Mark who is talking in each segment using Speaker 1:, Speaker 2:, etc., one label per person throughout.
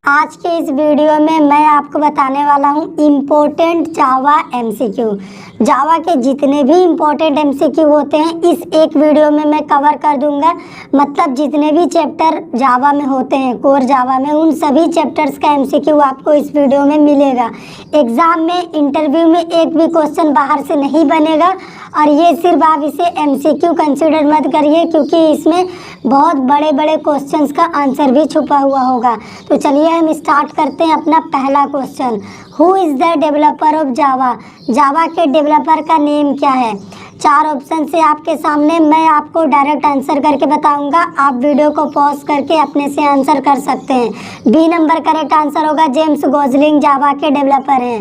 Speaker 1: आज के इस वीडियो में मैं आपको बताने वाला हूँ इम्पोर्टेंट जावा एमसीक्यू। जावा के जितने भी इम्पोर्टेंट एमसीक्यू होते हैं इस एक वीडियो में मैं कवर कर दूंगा। मतलब जितने भी चैप्टर जावा में होते हैं, कोर जावा में, उन सभी चैप्टर्स का एमसीक्यू आपको इस वीडियो में मिलेगा। एग्ज़ाम में, इंटरव्यू में एक भी क्वेश्चन बाहर से नहीं बनेगा और ये सिर्फ आप इसे एमसीक्यू कंसीडर मत करिए, क्योंकि इसमें बहुत बड़े बड़े क्वेश्चंस का आंसर भी छुपा हुआ होगा। तो चलिए हम स्टार्ट करते हैं अपना पहला question. Who is the developer of Java? Java के डेवलपर का नेम क्या है? 4 ऑप्शन से आपके सामने, मैं आपको डायरेक्ट आंसर करके बताऊंगा। आप वीडियो को पॉज करके अपने से आंसर कर सकते हैं। बी नंबर करेक्ट आंसर होगा जेम्स गोसलिंग जावा के डेवलपर हैं।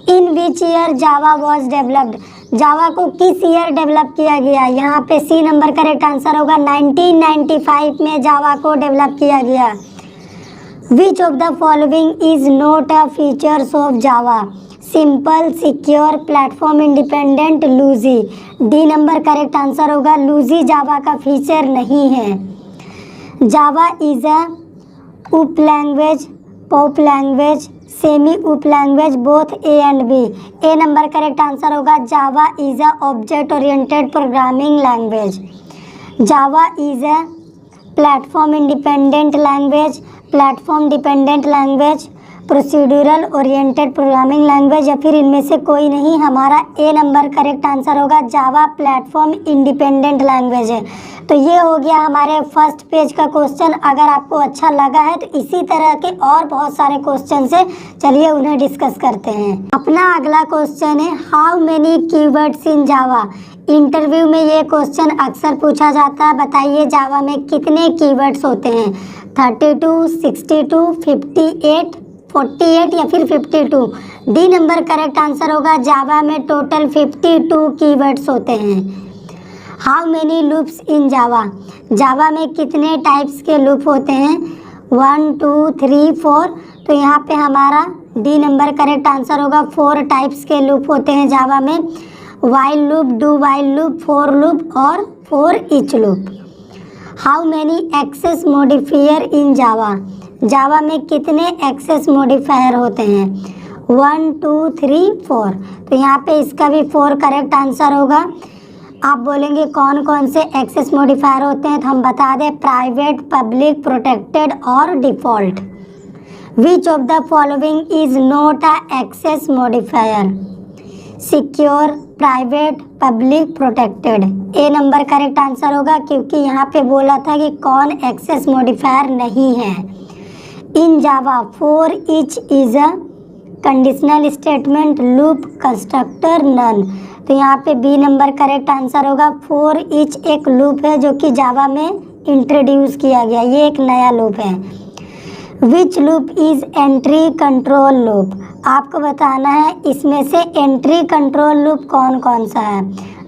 Speaker 1: In which year Java was developed? Java को किस ईयर डेवलप किया गया? यहाँ पे सी नंबर करेक्ट आंसर होगा 1995 में जावा को डेवलप किया गया। Which of the following is not a features of Java? Simple, secure, platform independent, loosely. D number correct answer होगा लूजी जावा का फीचर नहीं है। जावा is a OOP language, POP language, semi OOP language, both A and B. A number correct answer होगा Java is a object oriented programming language. Java is a platform independent language, platform dependent language, procedural oriented programming language, या फिर इनमें से कोई नहीं। हमारा ए number correct answer होगा Java platform independent language है। तो ये हो गया हमारे फर्स्ट पेज का क्वेश्चन। अगर आपको अच्छा लगा है तो इसी तरह के और बहुत सारे क्वेश्चन है, चलिए उन्हें डिस्कस करते हैं। अपना अगला क्वेश्चन है how many keywords in Java? Interview में ये क्वेश्चन अक्सर पूछा जाता है। बताइए जावा में कितने कीवर्ड्स होते हैं? 32, 62, 58, 48 या फिर 52? डी नंबर करेक्ट आंसर होगा जावा में टोटल 52 कीवर्ड्स होते हैं। How many loops in Java? Java में कितने टाइप्स के लूप होते हैं? 1, 2, 3, 4। तो यहाँ पे हमारा डी नंबर करेक्ट आंसर होगा 4 टाइप्स के लूप होते हैं जावा में। While loop, do while loop, for loop और for each loop. How many access modifier in Java? Java में कितने एक्सेस मॉडिफायर होते हैं? 1, 2, 3, 4। तो यहाँ पे इसका भी 4 करेक्ट आंसर होगा। आप बोलेंगे कौन कौन से एक्सेस मॉडिफायर होते हैं, तो हम बता दें प्राइवेट, पब्लिक, प्रोटेक्टेड और default. Which of the following is not a access modifier? Secure, private, public, protected. A number correct answer होगा, क्योंकि यहाँ पे बोला था कि कौन एक्सेस मॉडिफायर नहीं है। In Java for each is a conditional statement, loop, constructor, none. तो यहाँ पे बी नंबर करेक्ट आंसर होगा फॉर ईच एक लूप है जो कि जावा में इंट्रोड्यूस किया गया, ये एक नया लूप है। Which loop is entry control loop? आपको बताना है इसमें से एंट्री कंट्रोल लूप कौन कौन सा है।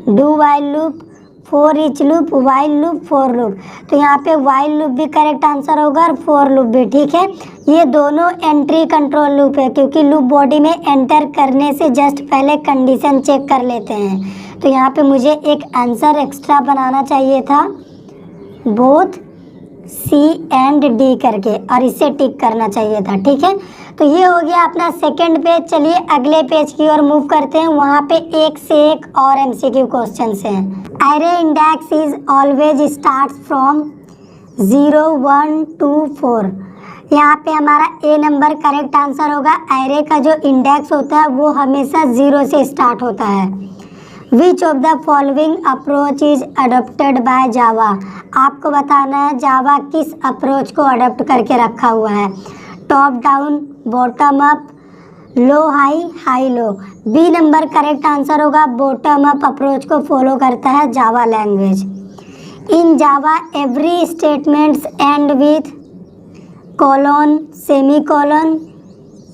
Speaker 1: Do while loop, for each loop, while loop, for loop. तो यहाँ पे वाइल लूप भी करेक्ट आंसर होगा और फॉर लूप भी, ठीक है। ये दोनों एंट्री कंट्रोल लूप है, क्योंकि लूप बॉडी में एंटर करने से जस्ट पहले कंडीशन चेक कर लेते हैं। तो यहाँ पे मुझे एक आंसर एक्स्ट्रा बनाना चाहिए था, बोथ सी एंड डी करके, और इसे टिक करना चाहिए था, ठीक है। तो ये हो गया अपना सेकंड पेज। चलिए अगले पेज की ओर मूव करते हैं। वहाँ पे एक से एक और एमसीक्यू क्वेश्चंस हैं। Array index is always starts from 0, 1, 2, 4। यहाँ पे हमारा ए नंबर करेक्ट आंसर होगा। एरे का जो इंडेक्स होता है वो हमेशा 0 से स्टार्ट होता है। Which of the following approach is adopted by Java? आपको बताना है जावा किस अप्रोच को अडोप्ट करके रखा हुआ है। Top down, bottom up, low high, high low. B number correct answer होगा बॉटम अप अप्रोच को फॉलो करता है Java language. In Java every statements end with colon, semicolon,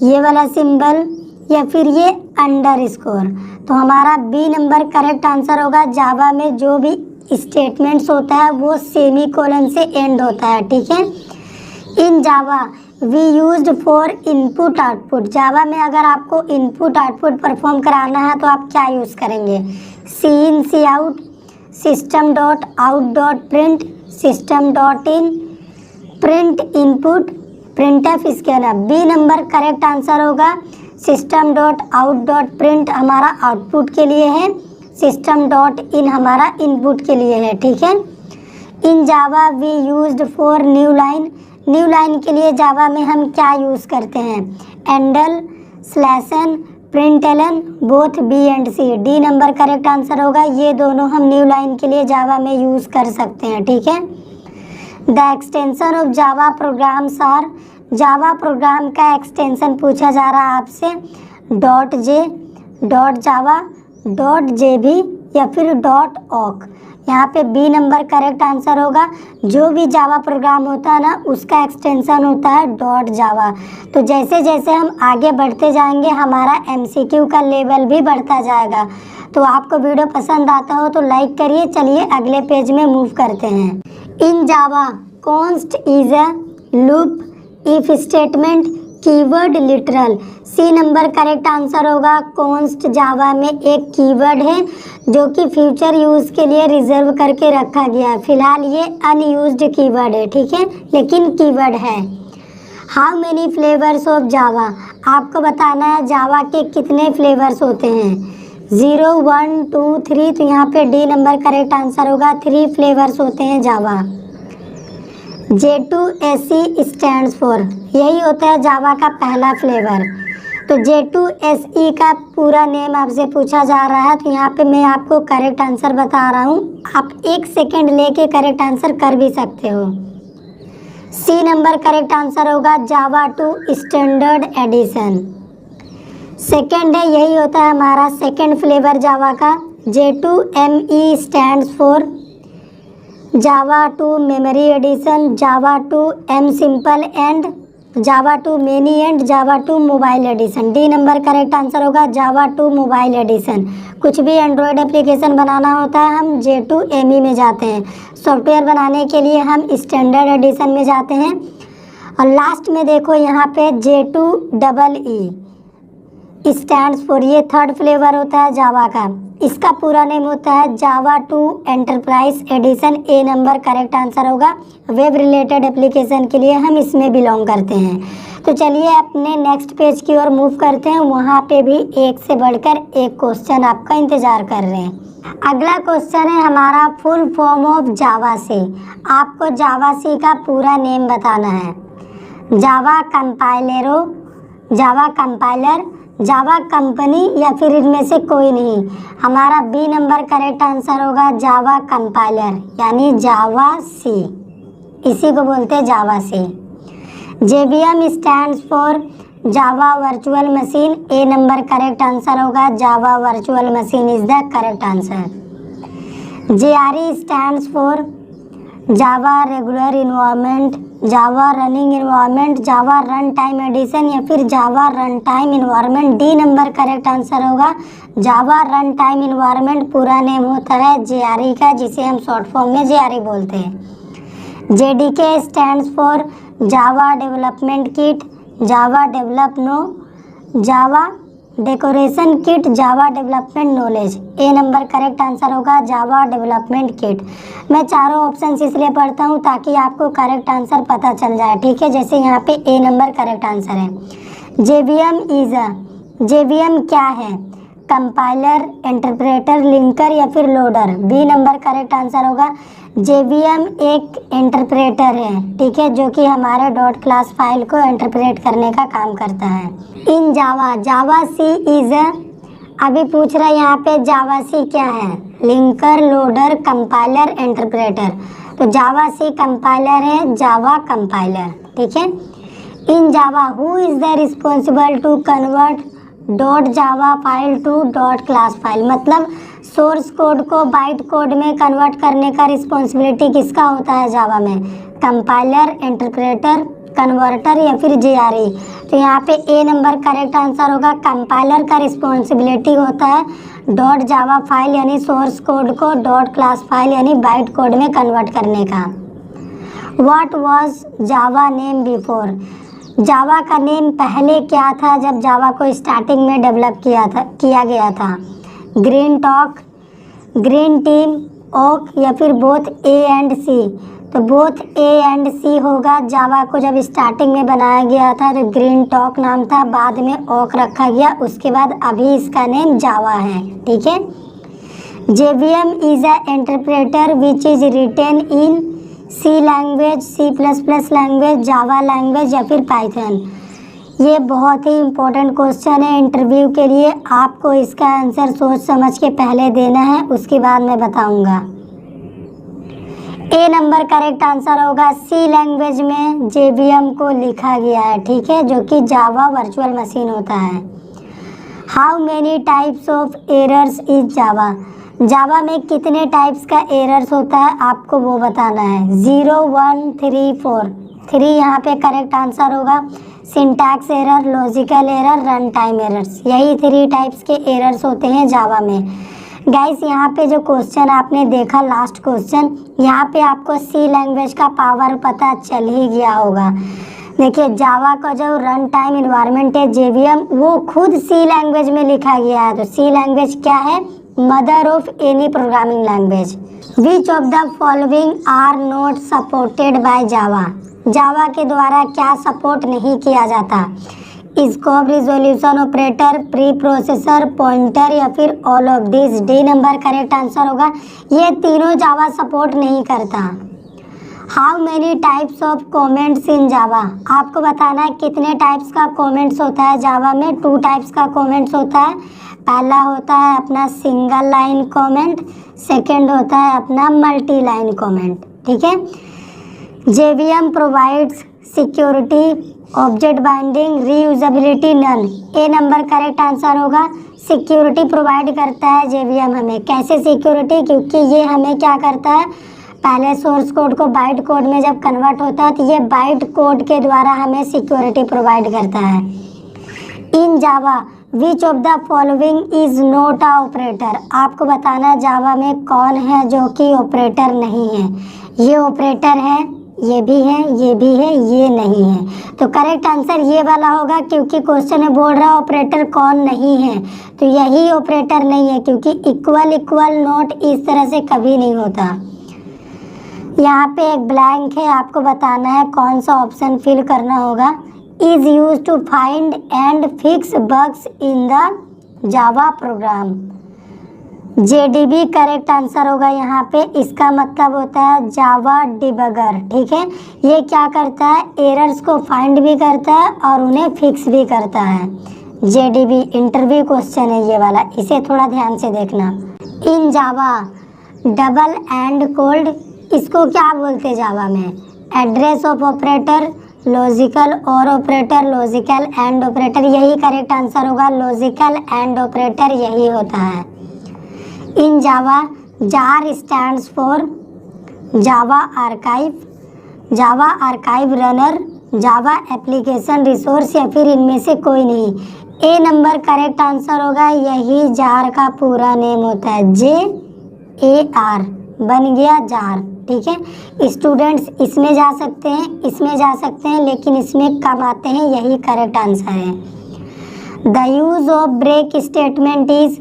Speaker 1: ये वाला सिंबल, या फिर ये अंडरस्कोर। तो हमारा बी नंबर करेक्ट आंसर होगा जावा में जो भी स्टेटमेंट्स होता है वो सेमी कोलन से एंड होता है, ठीक है। In Java we used for input output. Java में अगर आपको इनपुट आउटपुट परफॉर्म कराना है तो आप क्या यूज़ करेंगे? Cin, cout, system dot out dot print, system dot in, print input, printf scanner. B number correct answer होगा system dot out dot print हमारा आउटपुट के लिए है, सिस्टम डॉट इन हमारा इनपुट के लिए है, ठीक है। In Java we used for new line, new line के लिए जावा में हम क्या यूज़ करते हैं, endl, slash n, println, both B and C. D number correct answer होगा, ये दोनों हम न्यू लाइन के लिए जावा में यूज़ कर सकते हैं, ठीक है। The extension of Java programs are, Java program का एक्सटेंशन पूछा जा रहा है आपसे, dot J, dot Java, dot J भी या फिर डॉट ऑक। यहाँ पे बी नंबर करेक्ट आंसर होगा, जो भी जावा प्रोग्राम होता है ना उसका एक्सटेंशन होता है डॉट जावा। तो जैसे जैसे हम आगे बढ़ते जाएंगे हमारा एमसीक्यू का लेवल भी बढ़ता जाएगा। तो आपको वीडियो पसंद आता हो तो लाइक करिए। चलिए अगले पेज में मूव करते हैं। In Java const is a loop, if statement, keyword, literal. C number correct answer होगा, कॉन्स्ट जावा में एक कीवर्ड है जो कि फ्यूचर यूज़ के लिए रिजर्व करके रखा गया है। फिलहाल ये अनयूज्ड कीवर्ड है, ठीक है, लेकिन कीवर्ड है। How many flavours of Java, आपको बताना है जावा के कितने फ्लेवर्स होते हैं, 0, 1, 2, 3। तो यहाँ पे डी नंबर करेक्ट आंसर होगा, 3 फ्लेवर्स होते हैं जावा। J2SE स्टैंड्स फॉर, यही होता है जावा का पहला फ्लेवर। तो J2SE का पूरा नेम आपसे पूछा जा रहा है, तो यहाँ पे मैं आपको करेक्ट आंसर बता रहा हूँ, आप 1 सेकेंड लेके करेक्ट आंसर कर भी सकते हो। सी नंबर करेक्ट आंसर होगा जावा 2 स्टैंडर्ड एडिशन। सेकेंड है, यही होता है हमारा सेकेंड फ्लेवर जावा का। J2ME stands for Java 2 memory edition, Java 2 M simple and Java 2 many and Java 2 mobile edition. D number correct answer होगा जावा 2 मोबाइल एडिशन। कुछ भी एंड्रॉयड एप्लीकेशन बनाना होता है हम J2ME में जाते हैं, सॉफ्टवेयर बनाने के लिए हम स्टैंडर्ड एडिशन में जाते हैं। और लास्ट में देखो यहाँ पे J2EE स्टैंड्स फॉर, ये थर्ड फ्लेवर होता है जावा का। इसका पूरा नेम होता है जावा 2 एंटरप्राइज एडिशन। ए नंबर करेक्ट आंसर होगा, वेब रिलेटेड एप्लीकेशन के लिए हम इसमें बिलोंग करते हैं। तो चलिए अपने नेक्स्ट पेज की ओर मूव करते हैं, वहाँ पे भी एक से बढ़कर एक क्वेश्चन आपका इंतज़ार कर रहे हैं। अगला क्वेश्चन है हमारा फुल फॉर्म ऑफ जावा सी। आपको जावा सी का पूरा नेम बताना है, जावा कंपाइलरो, जावा कंपाइलर, जावा कंपनी या फिर इनमें से कोई नहीं। हमारा बी नंबर करेक्ट आंसर होगा जावा कंपाइलर यानी जावा सी, इसी को बोलते हैं Java C. JVM stands for Java virtual machine. A number correct answer होगा Java virtual machine is the correct answer. JRE stands for Java regular environment, Java running environment, Java run time edition या फिर Java run time environment. D number correct answer होगा Java run time environment. पूरा name होता है JRE का, जिसे हम short form में JRE बोलते हैं। JDK stands for Java development kit, Java develop no, Java decoration kit, Java development knowledge. A number correct answer होगा जावा डेवलपमेंट किट। मैं चारों ऑप्शन इसलिए पढ़ता हूँ ताकि आपको करेक्ट आंसर पता चल जाए, ठीक है। जैसे यहाँ पे ए नंबर करेक्ट आंसर है। JVM क्या है, कंपाइलर, इंटरप्रेटर, लिंकर या फिर loader. B number correct answer होगा JVM एक इंटरप्रेटर है, ठीक है, जो कि हमारे डॉट क्लास फाइल को इंटरप्रेट करने का काम करता है। In Java, Java C is अभी पूछ रहा है यहाँ पे जावा सी क्या है, लिंकर, लोडर, कंपाइलर, इंटरप्रेटर। तो जावा सी कंपाइलर है, जावा कंपाइलर, ठीक है। In Java who is the responsible to convert dot Java file to dot class file, मतलब सोर्स कोड को बाइट कोड में कन्वर्ट करने का रिस्पॉन्सिबिलिटी किसका होता है जावा में, कंपाइलर, इंटरप्रेटर, कन्वर्टर या फिर JRE। तो यहाँ पे ए नंबर करेक्ट आंसर होगा, कंपाइलर का रिस्पॉन्सिबिलिटी होता है डॉट जावा फाइल यानी सोर्स कोड को डॉट क्लास फाइल यानी बाइट कोड में कन्वर्ट करने का। What was Java name before, Java का नेम पहले क्या था जब जावा को स्टार्टिंग में डेवलप किया गया था। Green talk, green team, oak या फिर बोथ ए एंड सी। तो बोथ ए एंड सी होगा। जावा को जब स्टार्टिंग में बनाया गया था तो ग्रीन टॉक नाम था, बाद में ओक रखा गया, उसके बाद अभी इसका नेम जावा है। ठीक है। JVM is a interpreter which is written in C language, C++ language, Java language या फिर पाइथन। ये बहुत ही इम्पोर्टेंट क्वेश्चन है इंटरव्यू के लिए। आपको इसका आंसर सोच समझ के पहले देना है, उसके बाद मैं बताऊंगा। ए नंबर करेक्ट आंसर होगा। सी लैंग्वेज में JVM को लिखा गया है, ठीक है, जो कि जावा वर्चुअल मशीन होता है। How many types of errors is Java. Java में कितने टाइप्स का एरर्स होता है आपको वो बताना है। 0, 1, 3, 4। 3 यहाँ पे करेक्ट आंसर होगा। Syntax error, logical error, run time errors, यही 3 टाइप्स के एरर्स होते हैं जावा में। गाइस यहाँ पे जो क्वेश्चन आपने देखा लास्ट क्वेश्चन, यहाँ पे आपको सी लैंग्वेज का पावर पता चल ही गया होगा। देखिए जावा का जो रन टाइम इन्वायरमेंट है JVM, वो खुद सी लैंग्वेज में लिखा गया है। तो सी लैंग्वेज क्या है? Mother of any programming language. Which of the following are not supported by Java. Java के द्वारा क्या सपोर्ट नहीं किया जाता? Scope, resolution operator, preprocessor, pointer या फिर all of this. D number correct answer होगा। ये तीनों जावा सपोर्ट नहीं करता। How many types of comments in Java. आपको बताना है कितने टाइप्स का कमेंट्स होता है जावा में। 2 टाइप्स का कमेंट्स होता है। पहला होता है अपना सिंगल लाइन कमेंट, सेकंड होता है अपना मल्टी लाइन कमेंट। ठीक है। JVM provides security, object binding, reusability, none. A number correct answer होगा। सिक्योरिटी प्रोवाइड करता है JVM हमें। कैसे सिक्योरिटी? क्योंकि ये हमें क्या करता है, पहले सोर्स कोड को बाइट कोड में जब कन्वर्ट होता है तो ये बाइट कोड के द्वारा हमें सिक्योरिटी प्रोवाइड करता है। In Java which of the following is not a operator. आपको बताना जावा में कौन है जो कि ऑपरेटर नहीं है। ये ऑपरेटर है, ये भी है, ये भी है, ये नहीं है। तो करेक्ट आंसर ये वाला होगा, क्योंकि क्वेश्चन में बोल रहा ऑपरेटर कौन नहीं है, तो यही ऑपरेटर नहीं है, क्योंकि इक्वल इक्वल नॉट इस तरह से कभी नहीं होता। यहाँ पे एक ब्लैंक है, आपको बताना है कौन सा ऑप्शन फिल करना होगा। Is use to find and fix bugs in the Java program. JDB correct answer होगा यहाँ पे। इसका मतलब होता है जावा डिबगर। ठीक है। ये क्या करता है, एरर्स को फाइंड भी करता है और उन्हें फिक्स भी करता है। JDB इंटरव्यू क्वेश्चन है ये वाला, इसे थोड़ा ध्यान से देखना। In Java double and called, इसको क्या बोलते जावा में? Address of operator, logical or operator, logical and operator, यही करेक्ट आंसर होगा। लॉजिकल एंड ऑपरेटर यही होता है। In Java JAR stands for Java archive, Java archive runner, Java application resource या फिर इनमें से कोई नहीं। ए नंबर करेक्ट आंसर होगा। यही जार का पूरा नेम होता है। JAR बन गया जार। ठीक है। स्टूडेंट्स इसमें जा सकते हैं, इसमें जा सकते हैं, लेकिन इसमें कम आते हैं, यही करेक्ट आंसर है। The use of break statement is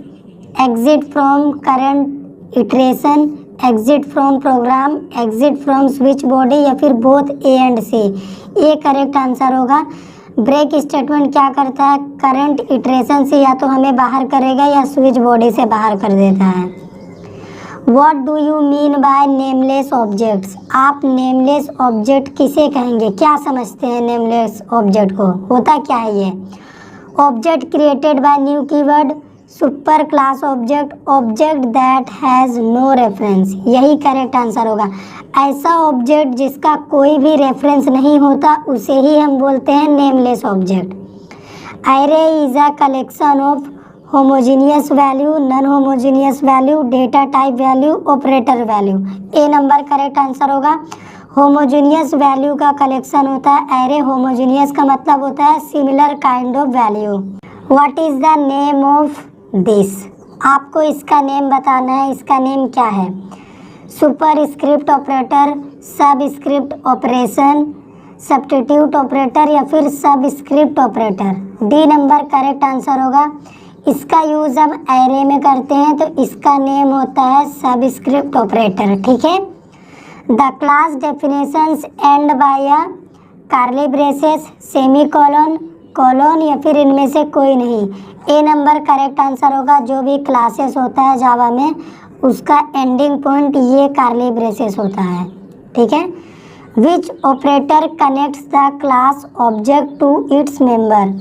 Speaker 1: exit from current iteration, exit from program, exit from switch body या फिर बोथ A एंड C। ये करेक्ट आंसर होगा। ब्रेक स्टेटमेंट क्या करता है, करंट इटरेशन से या तो हमें बाहर करेगा या स्विच बॉडी से बाहर कर देता है। What do you mean by nameless objects. आप नेमलेस ऑब्जेक्ट किसे कहेंगे, क्या समझते हैं नेमलेस ऑब्जेक्ट को? होता क्या है ये? Object created by new keyword, super class object, object that has no reference, यही करेक्ट आंसर होगा। ऐसा ऑब्जेक्ट जिसका कोई भी रेफरेंस नहीं होता उसे ही हम बोलते हैं nameless object. Array is a collection of homogeneous value, non homogeneous value, data type value, operator value. A number correct answer होगा। होमोजीनियस वैल्यू का कलेक्शन होता है एरे। होमोजीनियस का मतलब होता है similar kind of value. What is the name of this. आपको इसका नेम बताना है। इसका नेम क्या है? सुपर स्क्रिप्ट ऑपरेटर, सब स्क्रिप्ट ऑपरेशन, सब्स्टिट्यूट ऑपरेटर या फिर सब script operator. D number correct answer होगा। इसका यूज हम एरे में करते हैं तो इसका नेम होता है सब स्क्रिप्ट ऑपरेटर। ठीक है। The class definitions and by a curly braces, semicolon, colon या फिर इनमें से कोई नहीं। ए नंबर करेक्ट आंसर होगा। जो भी क्लासेस होता है जावा में उसका एंडिंग पॉइंट ये कार्ली ब्रेसेस होता है, ठीक है। Which operator connects the class object to its member,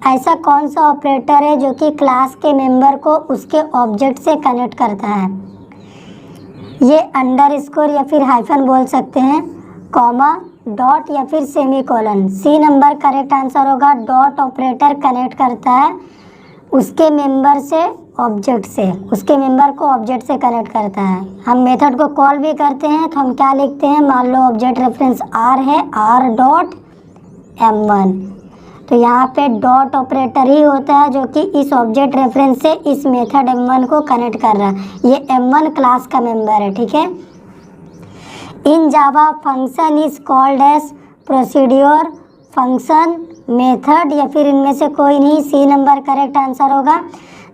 Speaker 1: ऐसा कौन सा ऑपरेटर है जो कि क्लास के मेंबर को उसके ऑब्जेक्ट से कनेक्ट करता है। ये अंडरस्कोर या फिर हाइफन बोल सकते हैं, कॉमा, डॉट या फिर semicolon. C number correct answer होगा। डॉट ऑपरेटर कनेक्ट करता है उसके मेंबर से ऑब्जेक्ट से, उसके मेंबर को ऑब्जेक्ट से कनेक्ट करता है। हम मेथड को कॉल भी करते हैं तो हम क्या लिखते हैं, मान लो ऑब्जेक्ट रेफरेंस आर है, आर डॉट M1, तो यहाँ पे डॉट ऑपरेटर ही होता है जो कि इस ऑब्जेक्ट रेफरेंस से इस मेथड M1 को कनेक्ट कर रहा है। ये M1 क्लास का मेंबर है, ठीक है। In Java function is called as procedure, function, method या फिर इनमें से कोई नहीं। सी नंबर करेक्ट आंसर होगा।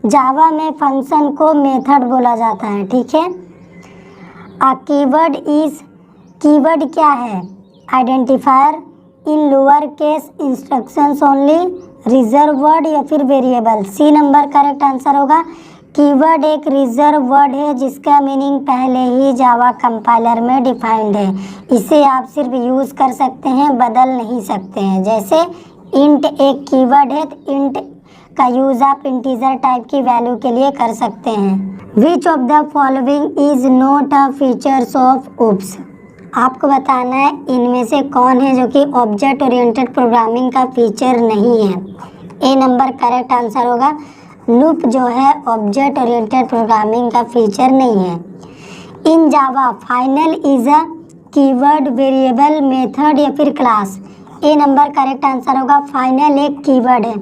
Speaker 1: जावा में फंक्शन को मेथड बोला जाता है, ठीक है। अ कीवर्ड इज, कीवर्ड क्या है, identifier, in lower case instructions only, reserve word या फिर variable. C number correct answer होगा। कीवर्ड एक रिजर्व वर्ड है जिसका मीनिंग पहले ही जावा कंपाइलर में डिफाइंड है। इसे आप सिर्फ यूज़ कर सकते हैं, बदल नहीं सकते हैं। जैसे इंट एक कीवर्ड है तो इंट का यूज़ आप इंटीजर टाइप की वैल्यू के लिए कर सकते हैं। Which of the following is not a features of OOPs, आपको बताना है इनमें से कौन है जो कि ऑब्जेक्ट ओरिएंटेड प्रोग्रामिंग का फीचर नहीं है। ए नंबर करेक्ट आंसर होगा। लूप जो है ऑब्जेक्ट ओरिएंटेड प्रोग्रामिंग का फीचर नहीं है। In Java final is a keyword, variable, method या फिर class. A number correct answer होगा। फाइनल एक कीवर्ड है।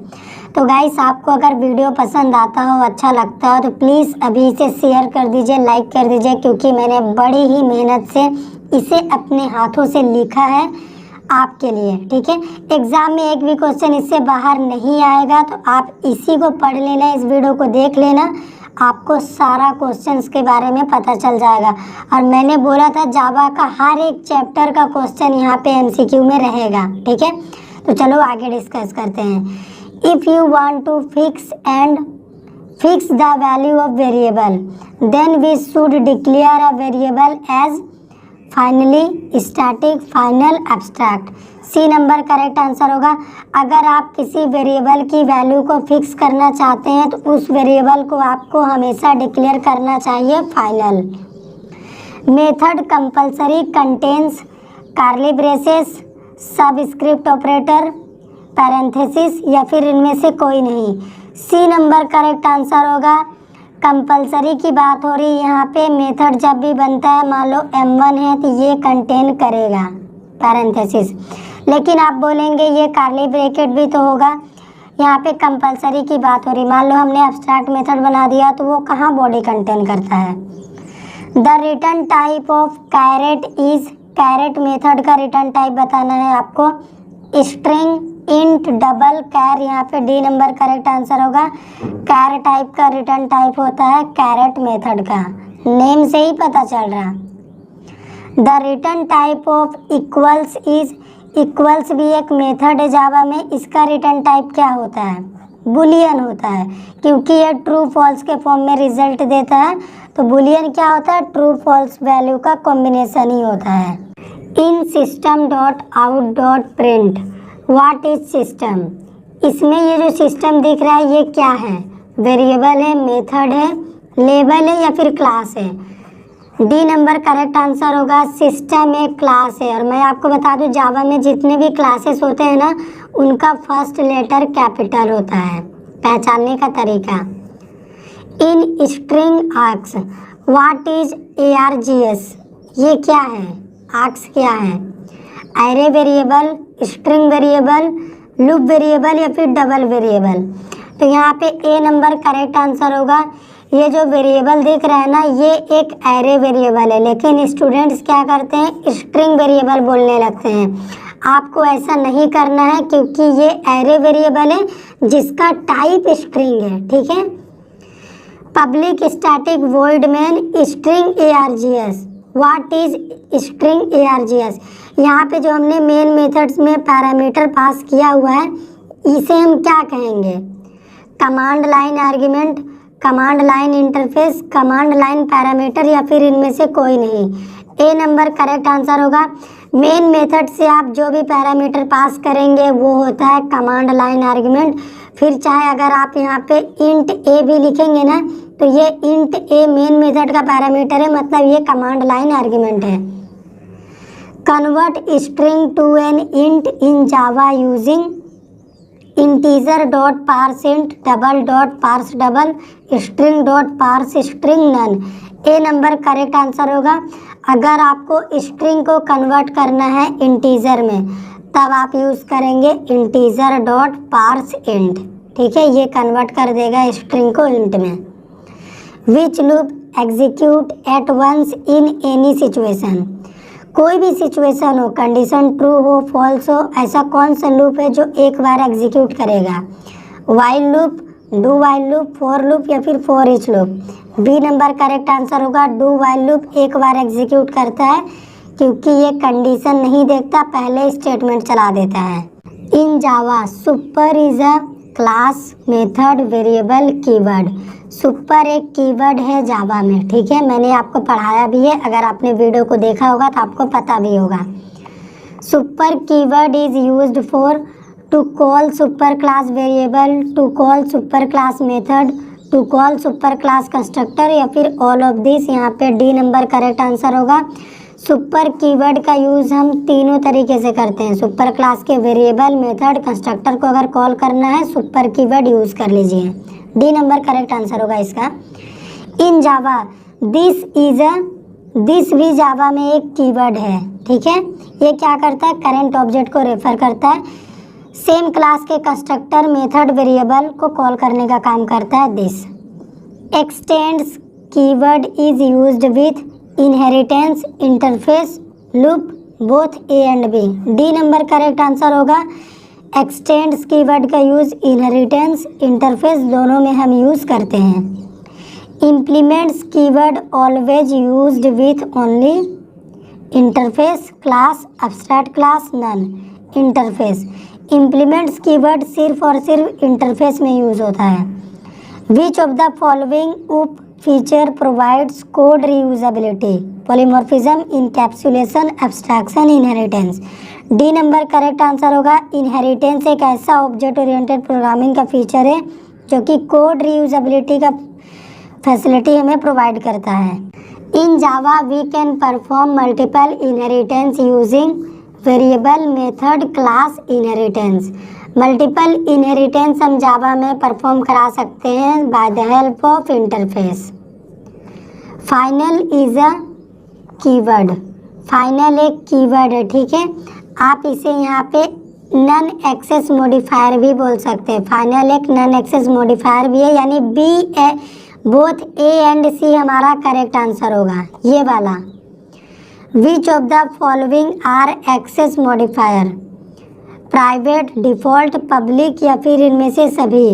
Speaker 1: तो गाइस आपको अगर वीडियो पसंद आता हो, अच्छा लगता हो तो प्लीज़ अभी इसे शेयर कर दीजिए, लाइक कर दीजिए, क्योंकि मैंने बड़ी ही मेहनत से इसे अपने हाथों से लिखा है आपके लिए, ठीक है। एग्ज़ाम में एक भी क्वेश्चन इससे बाहर नहीं आएगा, तो आप इसी को पढ़ लेना, इस वीडियो को देख लेना, आपको सारा क्वेश्चंस के बारे में पता चल जाएगा। और मैंने बोला था जावा का हर एक चैप्टर का क्वेश्चन यहाँ पे MCQ में रहेगा, ठीक है। तो चलो आगे डिस्कस करते हैं। If you want to fix the value of variable then we should declare a variable as finally, static, final, abstract. C number correct answer होगा। अगर आप किसी वेरिएबल की वैल्यू को फिक्स करना चाहते हैं तो उस वेरिएबल को आपको हमेशा डिक्लेयर करना चाहिए final. Method compulsory contains curly braces, subscript operator, parenthesis या फिर इनमें से कोई नहीं। सी नंबर करेक्ट आंसर होगा। कंपल्सरी की बात हो रही है यहाँ पे। मेथड जब भी बनता है, मान लो M1 है तो ये कंटेन करेगा पैरेंथेसिस, लेकिन आप बोलेंगे ये कार्ली ब्रैकेट भी तो होगा। यहाँ पे कंपल्सरी की बात हो रही, मान लो हमने एब्स्ट्रैक्ट मेथड बना दिया तो वो कहाँ बॉडी कंटेन करता है। The return type of caret is, caret method का रिटर्न टाइप बताना है आपको। स्ट्रिंग, इंट, डबल, कैर, यहाँ पे डी नंबर करेक्ट आंसर होगा। कैर टाइप का रिटर्न टाइप होता है कैरेट मेथड का, नेम से ही पता चल रहा। The return type of equals is, equals भी एक मेथड है जावा में। इसका रिटर्न टाइप क्या होता है, बुलियन होता है, क्योंकि ये ट्रू फॉल्स के फॉर्म में रिजल्ट देता है। तो बुलियन क्या होता है, ट्रू फॉल्स वैल्यू का कॉम्बिनेशन ही होता है। In system dot out dot print what is system, इसमें ये जो सिस्टम दिख रहा है ये क्या है, वेरिएबल है, मेथड है, लेबल है या फिर क्लास है। डी नंबर करेक्ट आंसर होगा। सिस्टम एक क्लास है। और मैं आपको बता दूं जावा में जितने भी क्लासेस होते हैं ना, उनका फर्स्ट लेटर कैपिटल होता है, पहचानने का तरीका। In string arcs what is ARGS, ये क्या है, आर्क्स क्या है, array variable, string variable, loop variable या फिर डबल वेरिएबल। तो यहाँ पे ए नंबर करेक्ट आंसर होगा। ये जो वेरिएबल दिख रहा है ना, ये एक एरे वेरिएबल है, लेकिन स्टूडेंट्स क्या करते हैं, स्ट्रिंग वेरिएबल बोलने लगते हैं। आपको ऐसा नहीं करना है, क्योंकि ये एरे वेरिएबल है जिसका टाइप स्ट्रिंग है, ठीक है। Public static void main string ARGS, what is string ARGS। यहाँ पे जो हमने मेन मेथड्स में पैरामीटर पास किया हुआ है इसे हम क्या कहेंगे, command line argument, command line interface, command line parameter या फिर इनमें से कोई नहीं। ए नंबर करेक्ट आंसर होगा। मेन मेथड से आप जो भी पैरामीटर पास करेंगे वो होता है कमांड लाइन आर्ग्यूमेंट। फिर चाहे अगर आप यहाँ पे इंट ए भी लिखेंगे ना तो ये इंट ए मेन मेथड का पैरामीटर है, मतलब ये कमांड लाइन आर्ग्यूमेंट है। Convert string to an int in Java using integer dot parse int double dot parse double string dot parse string none. A number correct answer होगा। अगर आपको string को convert करना है इंटीजर में तब आप यूज़ करेंगे इंटीजर डॉट पार्स इंट, ठीक है, ये कन्वर्ट कर देगा स्ट्रिंग को इंट में। Which loop execute at once in any situation. कोई भी सिचुएशन हो, कंडीशन ट्रू हो फॉल्स हो, ऐसा कौन सा लूप है जो एक बार एग्जीक्यूट करेगा, while loop, do while loop, for loop या फिर for each loop. B number correct answer होगा। डू वाइल लूप एक बार एग्जीक्यूट करता है क्योंकि ये कंडीशन नहीं देखता, पहले स्टेटमेंट चला देता है। In Java super is a class method variable keyword. Super एक कीवर्ड है जावा में, ठीक है, मैंने आपको पढ़ाया भी है, अगर आपने वीडियो को देखा होगा तो आपको पता भी होगा। Super keyword is used for to call super class variable, to call super class method, to call super class constructor या फिर ऑल ऑफ दिस। यहाँ पे डी नंबर करेक्ट आंसर होगा। सुपर कीवर्ड का यूज़ हम तीनों तरीके से करते हैं। सुपर क्लास के वेरिएबल, मेथड, कंस्ट्रक्टर को अगर कॉल करना है सुपर कीवर्ड यूज़ कर लीजिए। डी नंबर करेक्ट आंसर होगा इसका। इन जावा दिस इज अ, दिस भी जावा में एक कीवर्ड है, ठीक है, ये क्या करता है, करंट ऑब्जेक्ट को रेफर करता है, सेम क्लास के कंस्ट्रक्टर, मेथड, वेरिएबल को कॉल करने का काम करता है this. Extends keyword is used with inheritance interface loop both A and B. D number correct answer होगा। एक्सटेंड्स कीवर्ड का यूज़ इनहेरिटेंस इंटरफेस दोनों में हम यूज़ करते हैं। Implements keyword always used with only interface class, abstract class, none. Interface, implements keyword सिर्फ और सिर्फ इंटरफेस में यूज़ होता है। Which of the following OOP feature provides code reusability, polymorphism, encapsulation, abstraction, inheritance. D number correct answer होगा। Inheritance एक ऐसा object oriented programming का फीचर है जो कि कोड रीयूजेबिलिटी का फैसिलिटी हमें प्रोवाइड करता है। In Java we can perform multiple inheritance using variable, method, class, inheritance. Multiple inheritance हम जावा में परफॉर्म करा सकते हैं by the help of interface. Final is a keyword, final एक कीवर्ड है, ठीक है, आप इसे यहाँ पे नन एक्सेस मॉडिफायर भी बोल सकते हैं। फाइनल एक नन एक्सेस मॉडिफायर भी है, यानी बोथ ए एंड सी हमारा करेक्ट आंसर होगा, ये वाला। Which of the following are access modifier, private, default, public या फिर इनमें से सभी।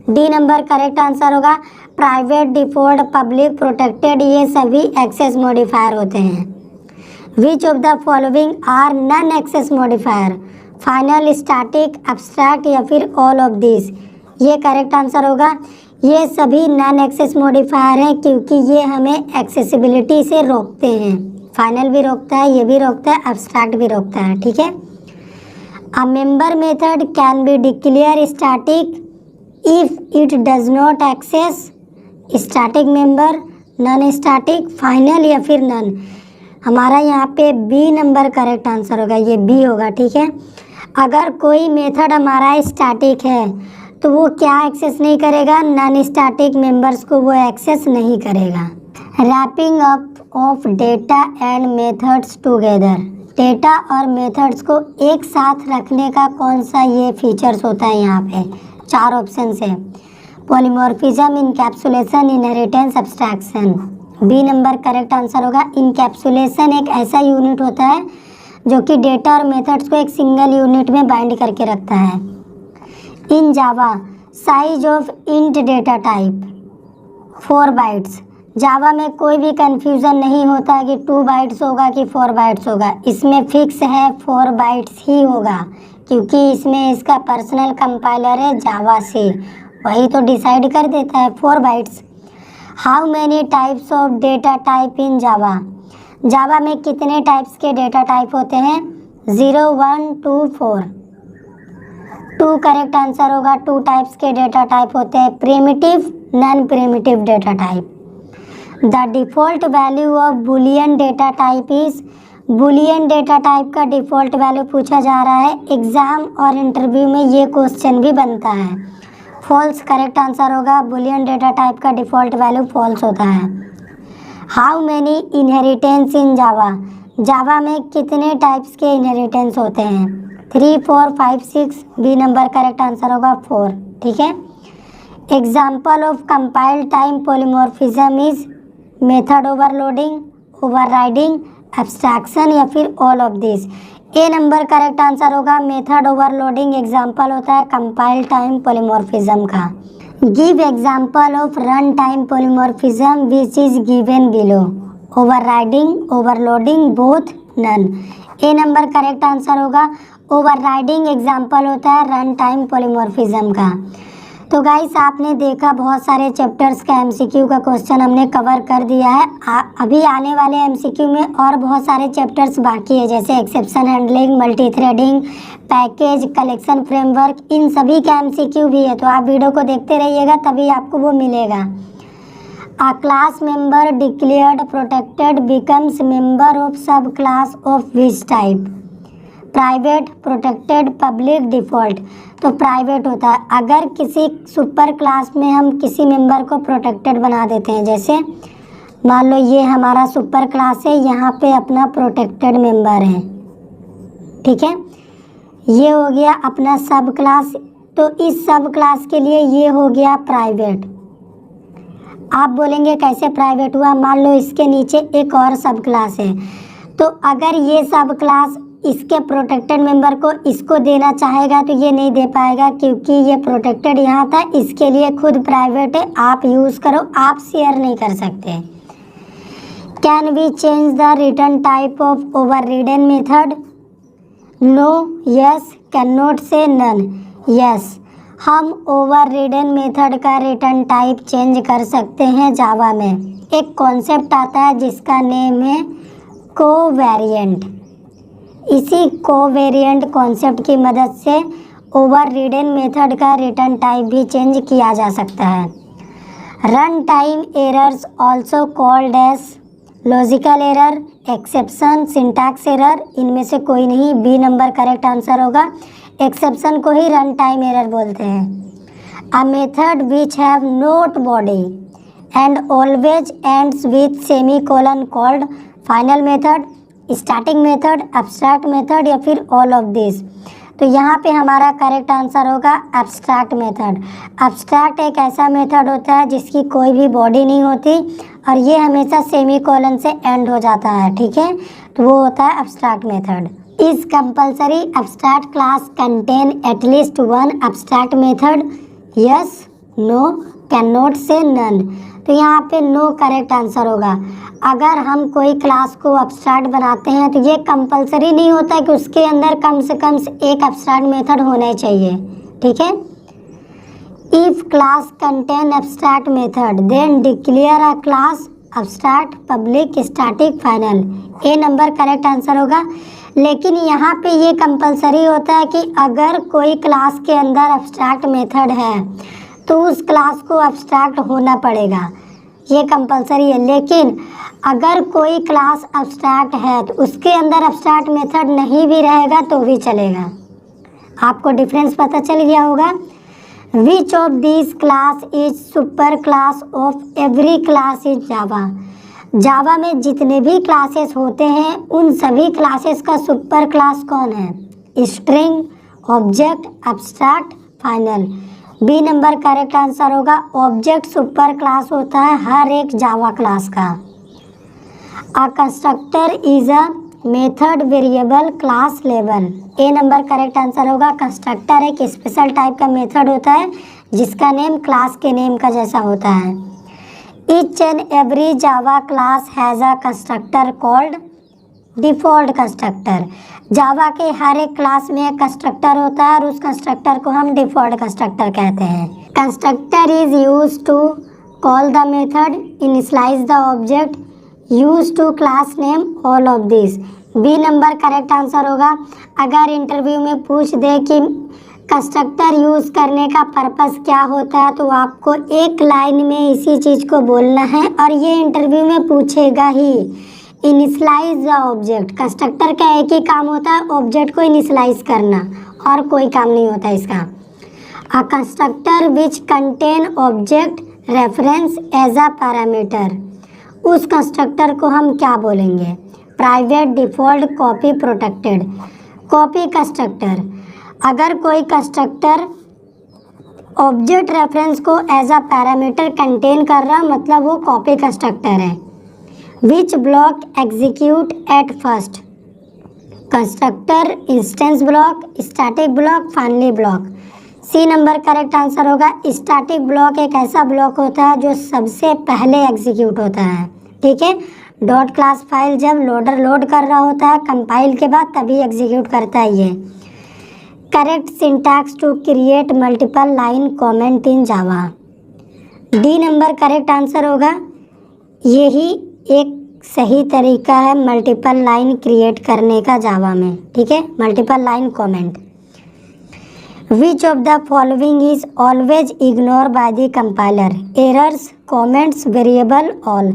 Speaker 1: डी नंबर करेक्ट आंसर होगा। प्राइवेट, डिफ़ॉल्ट, पब्लिक, प्रोटेक्टेड ये सभी एक्सेस मॉडिफायर होते हैं। Which of the following are none access modifier, final, static, abstract या फिर ऑल ऑफ दिस, ये करेक्ट आंसर होगा। ये सभी नन एक्सेस मॉडिफायर हैं क्योंकि ये हमें एक्सेसिबिलिटी से रोकते हैं। फाइनल भी रोकता है, ये भी रोकता है, एब्स्ट्रैक्ट भी रोकता है, ठीक है। A member method can be declared static if it does not access static member, non-static, final या फिर none। हमारा यहाँ पे बी नंबर करेक्ट आंसर होगा, ये बी होगा, ठीक है। अगर कोई मेथड हमारा स्टैटिक है तो वो क्या एक्सेस नहीं करेगा, नॉन स्टैटिक मेंबर्स को वो एक्सेस नहीं करेगा। Wrapping up of data and methods together, data और मेथड्स को एक साथ रखने का कौन सा ये फीचर्स होता है, यहाँ पे चार ऑप्शन है। Polymorphism, encapsulation, inheritance, abstraction. B number correct answer होगा। इनकैप्सुलेशन एक ऐसा यूनिट होता है जो कि डेटा और मेथड्स को एक सिंगल यूनिट में बाइंड करके रखता है। In Java size of int data type 4 bytes, Java में कोई भी कंफ्यूजन नहीं होता कि 2 बाइट्स होगा कि 4 बाइट्स होगा, इसमें फिक्स है 4 बाइट्स ही होगा, क्योंकि इसमें इसका पर्सनल कंपाइलर है जावा से, वही तो डिसाइड कर देता है 4 bytes. How many types of data type in Java? Java में कितने टाइप्स के डेटा टाइप होते हैं? 0, 1, 2, 4। 2 करेक्ट आंसर होगा। 2 टाइप्स के डेटा टाइप होते हैं, primitive, non primitive data type. The default value of Boolean data type is, Boolean data type का डिफ़ॉल्ट वैल्यू पूछा जा रहा है एग्ज़ाम और इंटरव्यू में, ये क्वेश्चन भी बनता है। फॉल्स करेक्ट आंसर होगा, बुलियन डेटा टाइप का डिफ़ॉल्ट वैल्यू फॉल्स होता है। How many inheritance in Java? Java में कितने टाइप्स के इनहेरिटेंस होते हैं? 3, 4, 5, 6। बी नंबर करेक्ट आंसर होगा 4। ठीक है। Example of compile time polymorphism is method overloading, overriding, abstraction या फिर all of this. A number correct answer होगा, मेथड ओवरलोडिंग एग्जाम्पल होता है कंपाइल टाइम पॉलीमॉर्फिज्म का। Give example of run time polymorphism which is given below. Overriding, overloading, both, none. A number correct answer होगा, overriding example होता है run time polymorphism का। तो guys आपने देखा बहुत सारे चैप्टर्स का एमसीक्यू का क्वेश्चन हमने कवर कर दिया है। अभी आने वाले एमसीक्यू में और बहुत सारे चैप्टर्स बाकी है, जैसे exception handling, multithreading, package, collection framework, इन सभी का एमसीक्यू भी है। तो आप वीडियो को देखते रहिएगा, तभी आपको वो मिलेगा। A class member declared protected becomes member of subclass of which type? Private, protected, public, default. तो प्राइवेट होता है। अगर किसी सुपर क्लास में हम किसी मेंबर को प्रोटेक्टेड बना देते हैं, जैसे मान लो ये हमारा सुपर क्लास है, यहाँ पे अपना प्रोटेक्टेड मेंबर है, ठीक है, ये हो गया अपना सब क्लास। तो इस सब क्लास के लिए ये हो गया प्राइवेट। आप बोलेंगे कैसे प्राइवेट हुआ? मान लो इसके नीचे एक और सब क्लास है, तो अगर ये सब क्लास इसके प्रोटेक्टेड मेंबर को इसको देना चाहेगा तो ये नहीं दे पाएगा, क्योंकि ये प्रोटेक्टेड यहाँ था, इसके लिए खुद प्राइवेट है, आप यूज़ करो, आप शेयर नहीं कर सकते। Can we change the return type of overridden method? No, yes, can not say, none. Yes, हम ओवररिडन मेथड का रिटर्न टाइप चेंज कर सकते हैं जावा में। एक कॉन्सेप्ट आता है जिसका नेम है कोवेरिएंट। इसी कोवेरिएंट कॉन्सेप्ट की मदद से ओवररिडन मेथड का रिटर्न टाइप भी चेंज किया जा सकता है। Run time errors also called as logical error, exception, syntax error, इनमें से कोई नहीं। बी नंबर करेक्ट आंसर होगा, एक्सेप्शन को ही रन टाइम एरर बोलते हैं। A method which have not body and always ends with semicolon called final method, starting method, abstract method या फिर ऑल ऑफ दिस। तो यहाँ पे हमारा करेक्ट आंसर होगा एब्स्ट्रैक्ट मेथड। एब्स्ट्रैक्ट एक ऐसा मेथड होता है जिसकी कोई भी बॉडी नहीं होती और ये हमेशा सेमीकोलन से एंड हो जाता है, ठीक है, तो वो होता है abstract method. Is compulsory abstract class contain at least one abstract method? Yes, no, can not say, none. तो यहाँ पे नो करेक्ट आंसर होगा। अगर हम कोई क्लास को एब्स्ट्रैक्ट बनाते हैं तो ये कंपलसरी नहीं होता कि उसके अंदर कम से कम एक एब्स्ट्रैक्ट मेथड होना चाहिए, ठीक है। If class contain abstract method then declare a class abstract, public, static, final. A number correct answer होगा। लेकिन यहाँ पे ये कंपलसरी होता है कि अगर कोई क्लास के अंदर एब्स्ट्रैक्ट मेथड है तो उस क्लास को एब्स्ट्रैक्ट होना पड़ेगा, ये कंपलसरी है। लेकिन अगर कोई क्लास एब्स्ट्रैक्ट है तो उसके अंदर एब्स्ट्रैक्ट मेथड नहीं भी रहेगा तो भी चलेगा। आपको डिफरेंस पता चल गया होगा। Which of this class is super class of every class is Java? Java में जितने भी क्लासेस होते हैं उन सभी क्लासेस का सुपर क्लास कौन है? String, object, abstract, final. B number correct answer होगा। ऑब्जेक्ट सुपर क्लास होता है हर एक जावा क्लास का। A constructor is a method variable class level. A number correct answer होगा। कंस्ट्रक्टर एक स्पेशल टाइप का मेथड होता है जिसका नेम क्लास के नेम का जैसा होता है। Each and every Java class has a constructor called default constructor. Java के हर एक क्लास में एक कंस्ट्रक्टर होता है और उस कंस्ट्रक्टर को हम डिफ़ॉल्ट कंस्ट्रक्टर कहते हैं। Constructor is use to call the method, initialize the object, use to class name, all of this. B number correct answer होगा। अगर इंटरव्यू में पूछ दे कि कंस्ट्रक्टर यूज़ करने का पर्पस क्या होता है तो आपको एक लाइन में इसी चीज़ को बोलना है और ये इंटरव्यू में पूछेगा ही। इनिशियलाइज द ऑब्जेक्ट, कंस्ट्रक्टर का एक ही काम होता है ऑब्जेक्ट को इनिशियलाइज करना, और कोई काम नहीं होता इसका। A constructor which contain object reference as a parameter, उस कंस्ट्रक्टर को हम क्या बोलेंगे? Private, default, copy, protected. Copy constructor, अगर कोई कंस्ट्रक्टर ऑब्जेक्ट रेफरेंस को एज अ पैरामीटर कंटेन कर रहा मतलब वो कॉपी कंस्ट्रक्टर है। Which block execute at first, constructor, instance block, static block, finally block. C number correct answer होगा। Static block एक ऐसा ब्लॉक होता है जो सबसे पहले एग्जीक्यूट होता है, ठीक है। डॉट क्लास फाइल जब लोडर लोड कर रहा होता है कंपाइल के बाद तभी एग्जीक्यूट करता है ये। Correct syntax to create multiple line comment in Java. D number correct answer होगा। यही एक सही तरीका है मल्टीपल लाइन क्रिएट करने का जावा में, ठीक है, multiple line comment. Which of the following is always ignore by the compiler? Errors, comments, variable, all.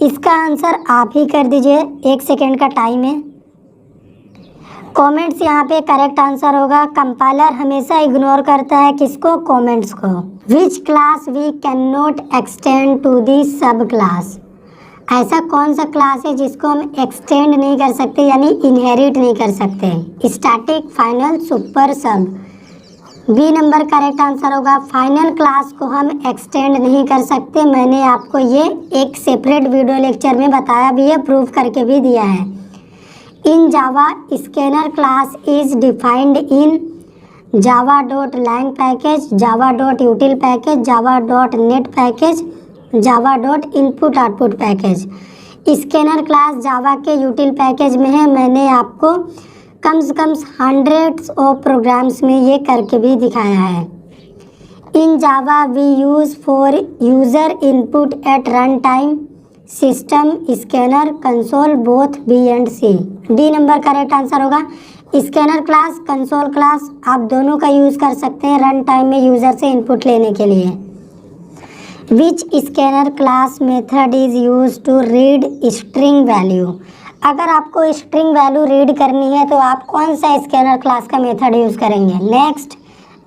Speaker 1: इसका आंसर आप ही कर दीजिए, 1 सेकेंड का टाइम है। कमेंट्स यहाँ पे करेक्ट आंसर होगा। कंपाइलर हमेशा इग्नोर करता है किसको? कमेंट्स को। Which class we can not extend to the sub class, ऐसा कौन सा क्लास है जिसको हम एक्सटेंड नहीं कर सकते यानी इनहेरिट नहीं कर सकते? स्टैटिक, फाइनल, सुपर, सब। बी नंबर करेक्ट आंसर होगा। फाइनल क्लास को हम एक्सटेंड नहीं कर सकते, मैंने आपको ये एक सेपरेट वीडियो लेक्चर में बताया भी है, प्रूफ करके भी दिया है। In Java scanner class is defined in Java dot lang package, Java dot util package, Java dot net package, Java dot input output package. Scanner class Java के util package में है, मैंने आपको कम से कम हंड्रेड्स ऑफ प्रोग्राम्स में ये करके भी दिखाया है। In Java we use for user input at run time, system, scanner, console, both B and C. D number correct answer होगा। स्कैनर क्लास, कंसोल क्लास आप दोनों का यूज़ कर सकते हैं रन टाइम में यूज़र से इनपुट लेने के लिए। Which scanner class method is use to read string value, अगर आपको स्ट्रिंग वैल्यू रीड करनी है तो आप कौन सा स्कैनर क्लास का मेथड यूज़ करेंगे? Next,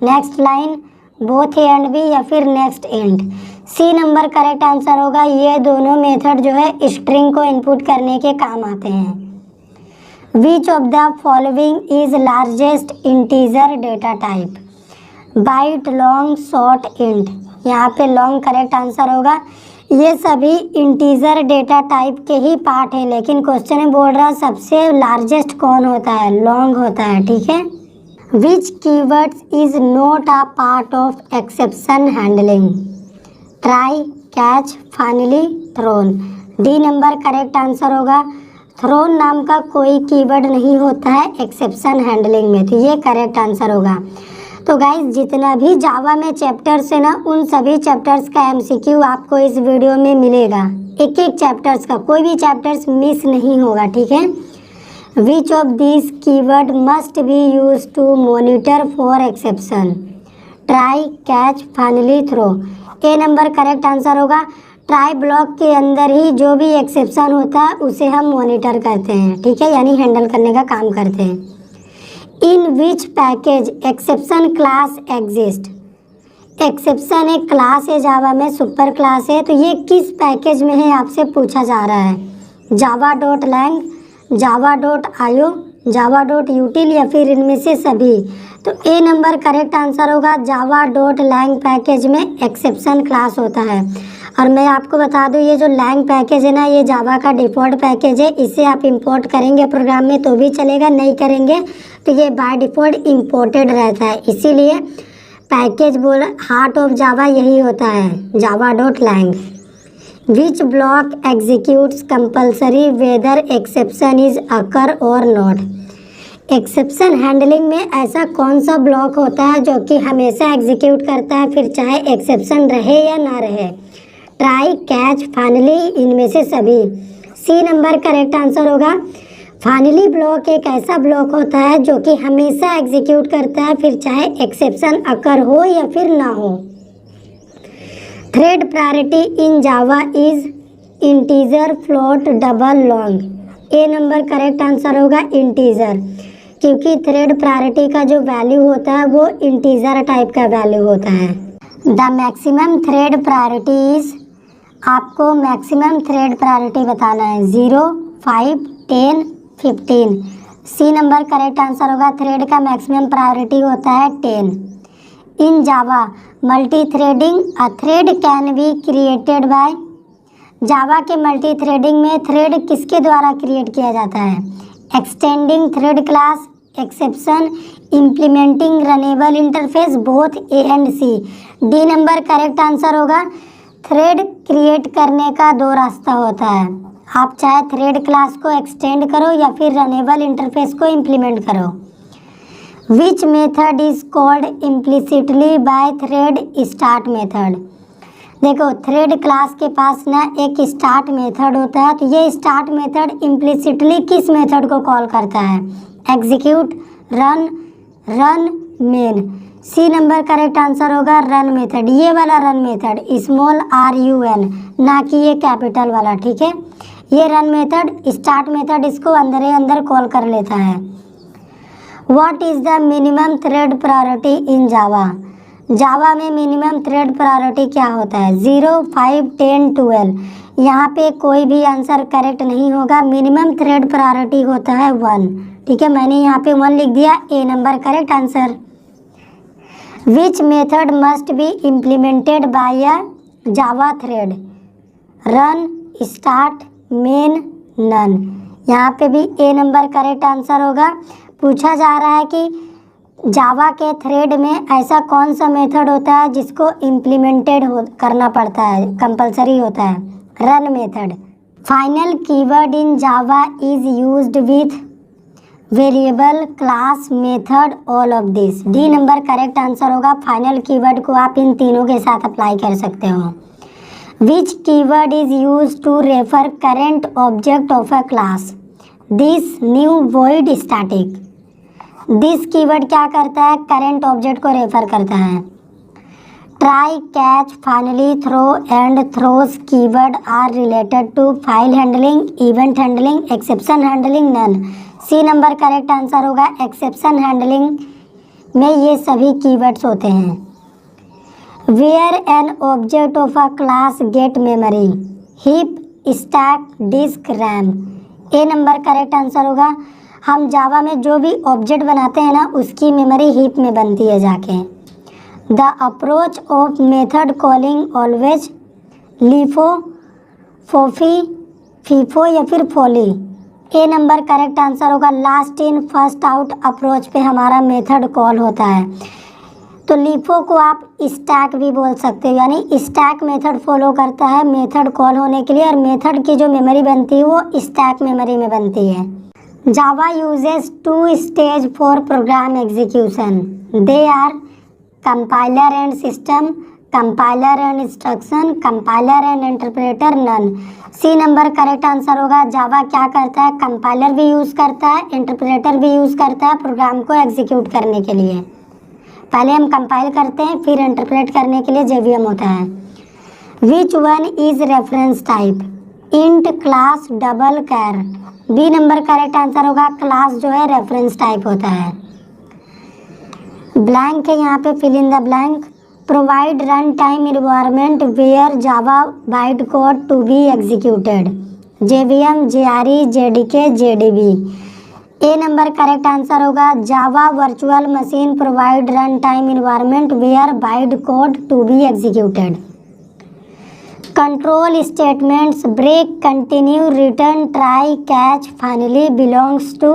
Speaker 1: next line, both A and B या फिर next and. C number correct answer होगा। ये दोनों मेथड जो है स्ट्रिंग को इनपुट करने के काम आते हैं। Which of the following is largest integer data type? Byte, long, short, int. यहाँ पे लॉन्ग करेक्ट आंसर होगा। ये सभी इंटीजर डेटा टाइप के ही पार्ट हैं, लेकिन क्वेश्चन में बोल रहा है सबसे लार्जेस्ट कौन होता है? लॉन्ग होता है, ठीक है। Which keywords is not a part of exception handling? Try, catch, finally, thrown. D number correct answer होगा। थ्रोन नाम का कोई कीवर्ड नहीं होता है एक्सेप्शन हैंडलिंग में, तो ये करेक्ट आंसर होगा। तो गाइज जितना भी जावा में चैप्टर्स है ना, उन सभी चैप्टर्स का एमसीक्यू आपको इस वीडियो में मिलेगा। एक एक चैप्टर्स का, कोई भी चैप्टर्स मिस नहीं होगा, ठीक है। Which of this keyword must be use to monitor for exception? Try, catch, finally, throw. A number correct answer होगा। ट्राई ब्लॉक के अंदर ही जो भी एक्सेप्शन होता है उसे हम मॉनिटर करते हैं, ठीक है, यानी हैंडल करने का काम करते हैं। In which package exception class exist? Exception एक क्लास है जावा में, सुपर क्लास है, तो ये किस पैकेज में है आपसे पूछा जा रहा है? Java dot lang, Java dot io, Java dot यूटिल या फिर इनमें से सभी? तो ए नंबर करेक्ट आंसर होगा। जावा डॉट लैंग पैकेज में एक्सेप्शन क्लास होता है। और मैं आपको बता दूं ये जो लैंग पैकेज है ना, ये जावा का डिफ़ॉल्ट पैकेज है, इसे आप इंपोर्ट करेंगे प्रोग्राम में तो भी चलेगा, नहीं करेंगे तो ये बाय डिफ़ॉल्ट इंपोर्टेड रहता है। इसीलिए पैकेज बोल हार्ट ऑफ जावा यही होता है, Java dot lang. Which block executes compulsory whether exception is occur or not. Exception handling में ऐसा कौन सा ब्लॉक होता है जो कि हमेशा एग्जीक्यूट करता है, फिर चाहे एक्सेप्शन रहे या ना रहे। ट्राई, कैच, फाइनली, इनमें से सभी। सी नंबर करेक्ट आंसर होगा। फाइनली ब्लॉक एक ऐसा ब्लॉक होता है जो कि हमेशा एग्जीक्यूट करता है, फिर चाहे एक्सेप्शन अकर हो या फिर ना हो। Thread priority in Java is integer, float, double, long. A number correct answer होगा इंटीजर, क्योंकि थ्रेड प्रायोरिटी का जो वैल्यू होता है वो इंटीजर टाइप का वैल्यू होता है। The maximum thread priority is, आपको मैक्सिमम थ्रेड प्रायोरिटी बताना है 0, 5, 10, 15। सी नंबर करेक्ट आंसर होगा। थ्रेड का मैक्सिमम प्रायोरिटी होता है 10। In Java multithreading a thread can be created by. Java के मल्टी थ्रेडिंग में थ्रेड किसके द्वारा क्रिएट किया जाता है? Extending thread class, exception, implementing runnable interface, both A and C. D number correct answer होगा। थ्रेड क्रिएट करने का दो रास्ता होता है, आप चाहे थ्रेड क्लास को एक्सटेंड करो या फिर रनेबल इंटरफेस को इम्प्लीमेंट करो। Which method is called implicitly by thread start method. देखो थ्रेड क्लास के पास ना एक स्टार्ट मेथड होता है, तो ये स्टार्ट मेथड इम्प्लिसिटली किस मेथड को कॉल करता है? Execute, run, main. C number correct answer होगा रन मेथड। ये वाला रन मेथड स्मॉल RUN, ना कि ये कैपिटल वाला, ठीक है। ये रन मेथड, स्टार्ट मेथड इसको अंदर ही अंदर कॉल कर लेता है। What is the minimum thread priority in Java. Java में मिनिमम थ्रेड प्रायोरिटी क्या होता है? 0, 5, 10, 12। यहाँ पे कोई भी आंसर करेक्ट नहीं होगा। मिनिमम थ्रेड प्रायोरिटी होता है 1, ठीक है। मैंने यहाँ पे 1 लिख दिया, A number correct answer. Which method must be implemented by a Java thread? Run, start, main, none. यहाँ पे भी ए नंबर करेक्ट आंसर होगा। पूछा जा रहा है कि जावा के थ्रेड में ऐसा कौन सा मेथड होता है जिसको इम्प्लीमेंटेड करना पड़ता है, कंपलसरी होता है? Run method. Final keyword in Java is used with variable, class, method, all of this. D number correct answer होगा। फाइनल कीवर्ड को आप इन तीनों के साथ अप्लाई कर सकते हो। Which keyword is use to refer current object of a class? This, new, void, static. This keyword क्या करता है? करेंट ऑब्जेक्ट को रेफर करता है। Try, catch, finally, throw and throws keyword are related to file handling, event handling, exception handling, none. C number correct answer होगा। Exception handling में ये सभी कीवर्ड्स होते हैं। Where an object of a class get memory, heap, stack, disc, RAM. A number correct answer होगा। हम Java में जो भी ऑब्जेक्ट बनाते हैं ना, उसकी मेमोरी हीप में बनती है जाके। The approach of method calling always, LIFO, FOFI, FIFO या फिर FOLI. A number correct answer होगा। Last in first out approach पे हमारा मेथड कॉल होता है, तो लीफो को आप स्टैक भी बोल सकते हो, यानी स्टैक मेथड फॉलो करता है मेथड कॉल होने के लिए, और मेथड की जो मेमोरी बनती है वो स्टैक मेमोरी में बनती है। Java uses 2 stage for program execution, they are compiler and system, compiler and instruction, compiler and interpreter, none. C number correct answer होगा। जावा क्या करता है? कंपाइलर भी यूज़ करता है, इंटरप्रेटर भी यूज़ करता है प्रोग्राम को एग्जीक्यूट करने के लिए। पहले हम कंपाइल करते हैं, फिर इंटरप्रेट करने के लिए JVM होता है। Which one is reference type? Int, class, double, char. B number correct answer होगा। क्लास जो है रेफरेंस टाइप होता है। ब्लैंक है यहाँ पे, fill in the blank. Provide run time environment where Java byte code to be executed, JVM, JRE, JDK, JDB। A number correct answer होगा। Java virtual machine provide run time environment where byte code to be executed. Control statements break, continue, return, try, catch, finally belongs to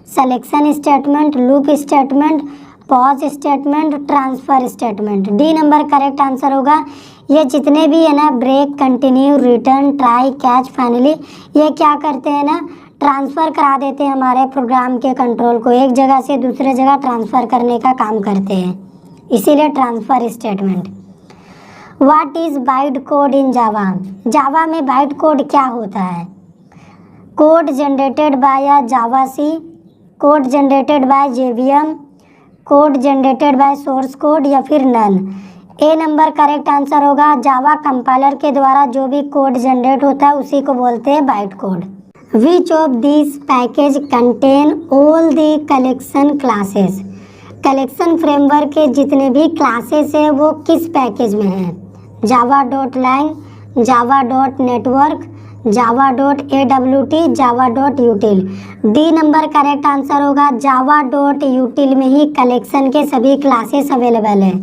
Speaker 1: selection statement, loop statement, pause statement, transfer statement. D number correct answer होगा। ये जितने भी है ना, break, continue, return, try, catch, finally, ये क्या करते हैं ना, ट्रांसफ़र करा देते हैं हमारे प्रोग्राम के कंट्रोल को, एक जगह से दूसरे जगह ट्रांसफ़र करने का काम करते हैं, इसीलिए transfer statement. What is byte code in Java? Java में बाइट कोड क्या होता है? कोड जनरेटेड बाय या Java C, code generated by JVM, code generated by source code, या फिर नन। ए नंबर करेक्ट आंसर होगा। जावा कंपाइलर के द्वारा जो भी कोड जनरेट होता है उसी को बोलते हैं byte code. Which of this package contain all the collection classes? Collection framework के जितने भी क्लासेस हैं वो किस पैकेज में हैं? Java dot lang, Java dot network, Java dot AWT, Java dot util. D number correct answer होगा। Java dot util में ही कलेक्शन के सभी क्लासेस अवेलेबल है।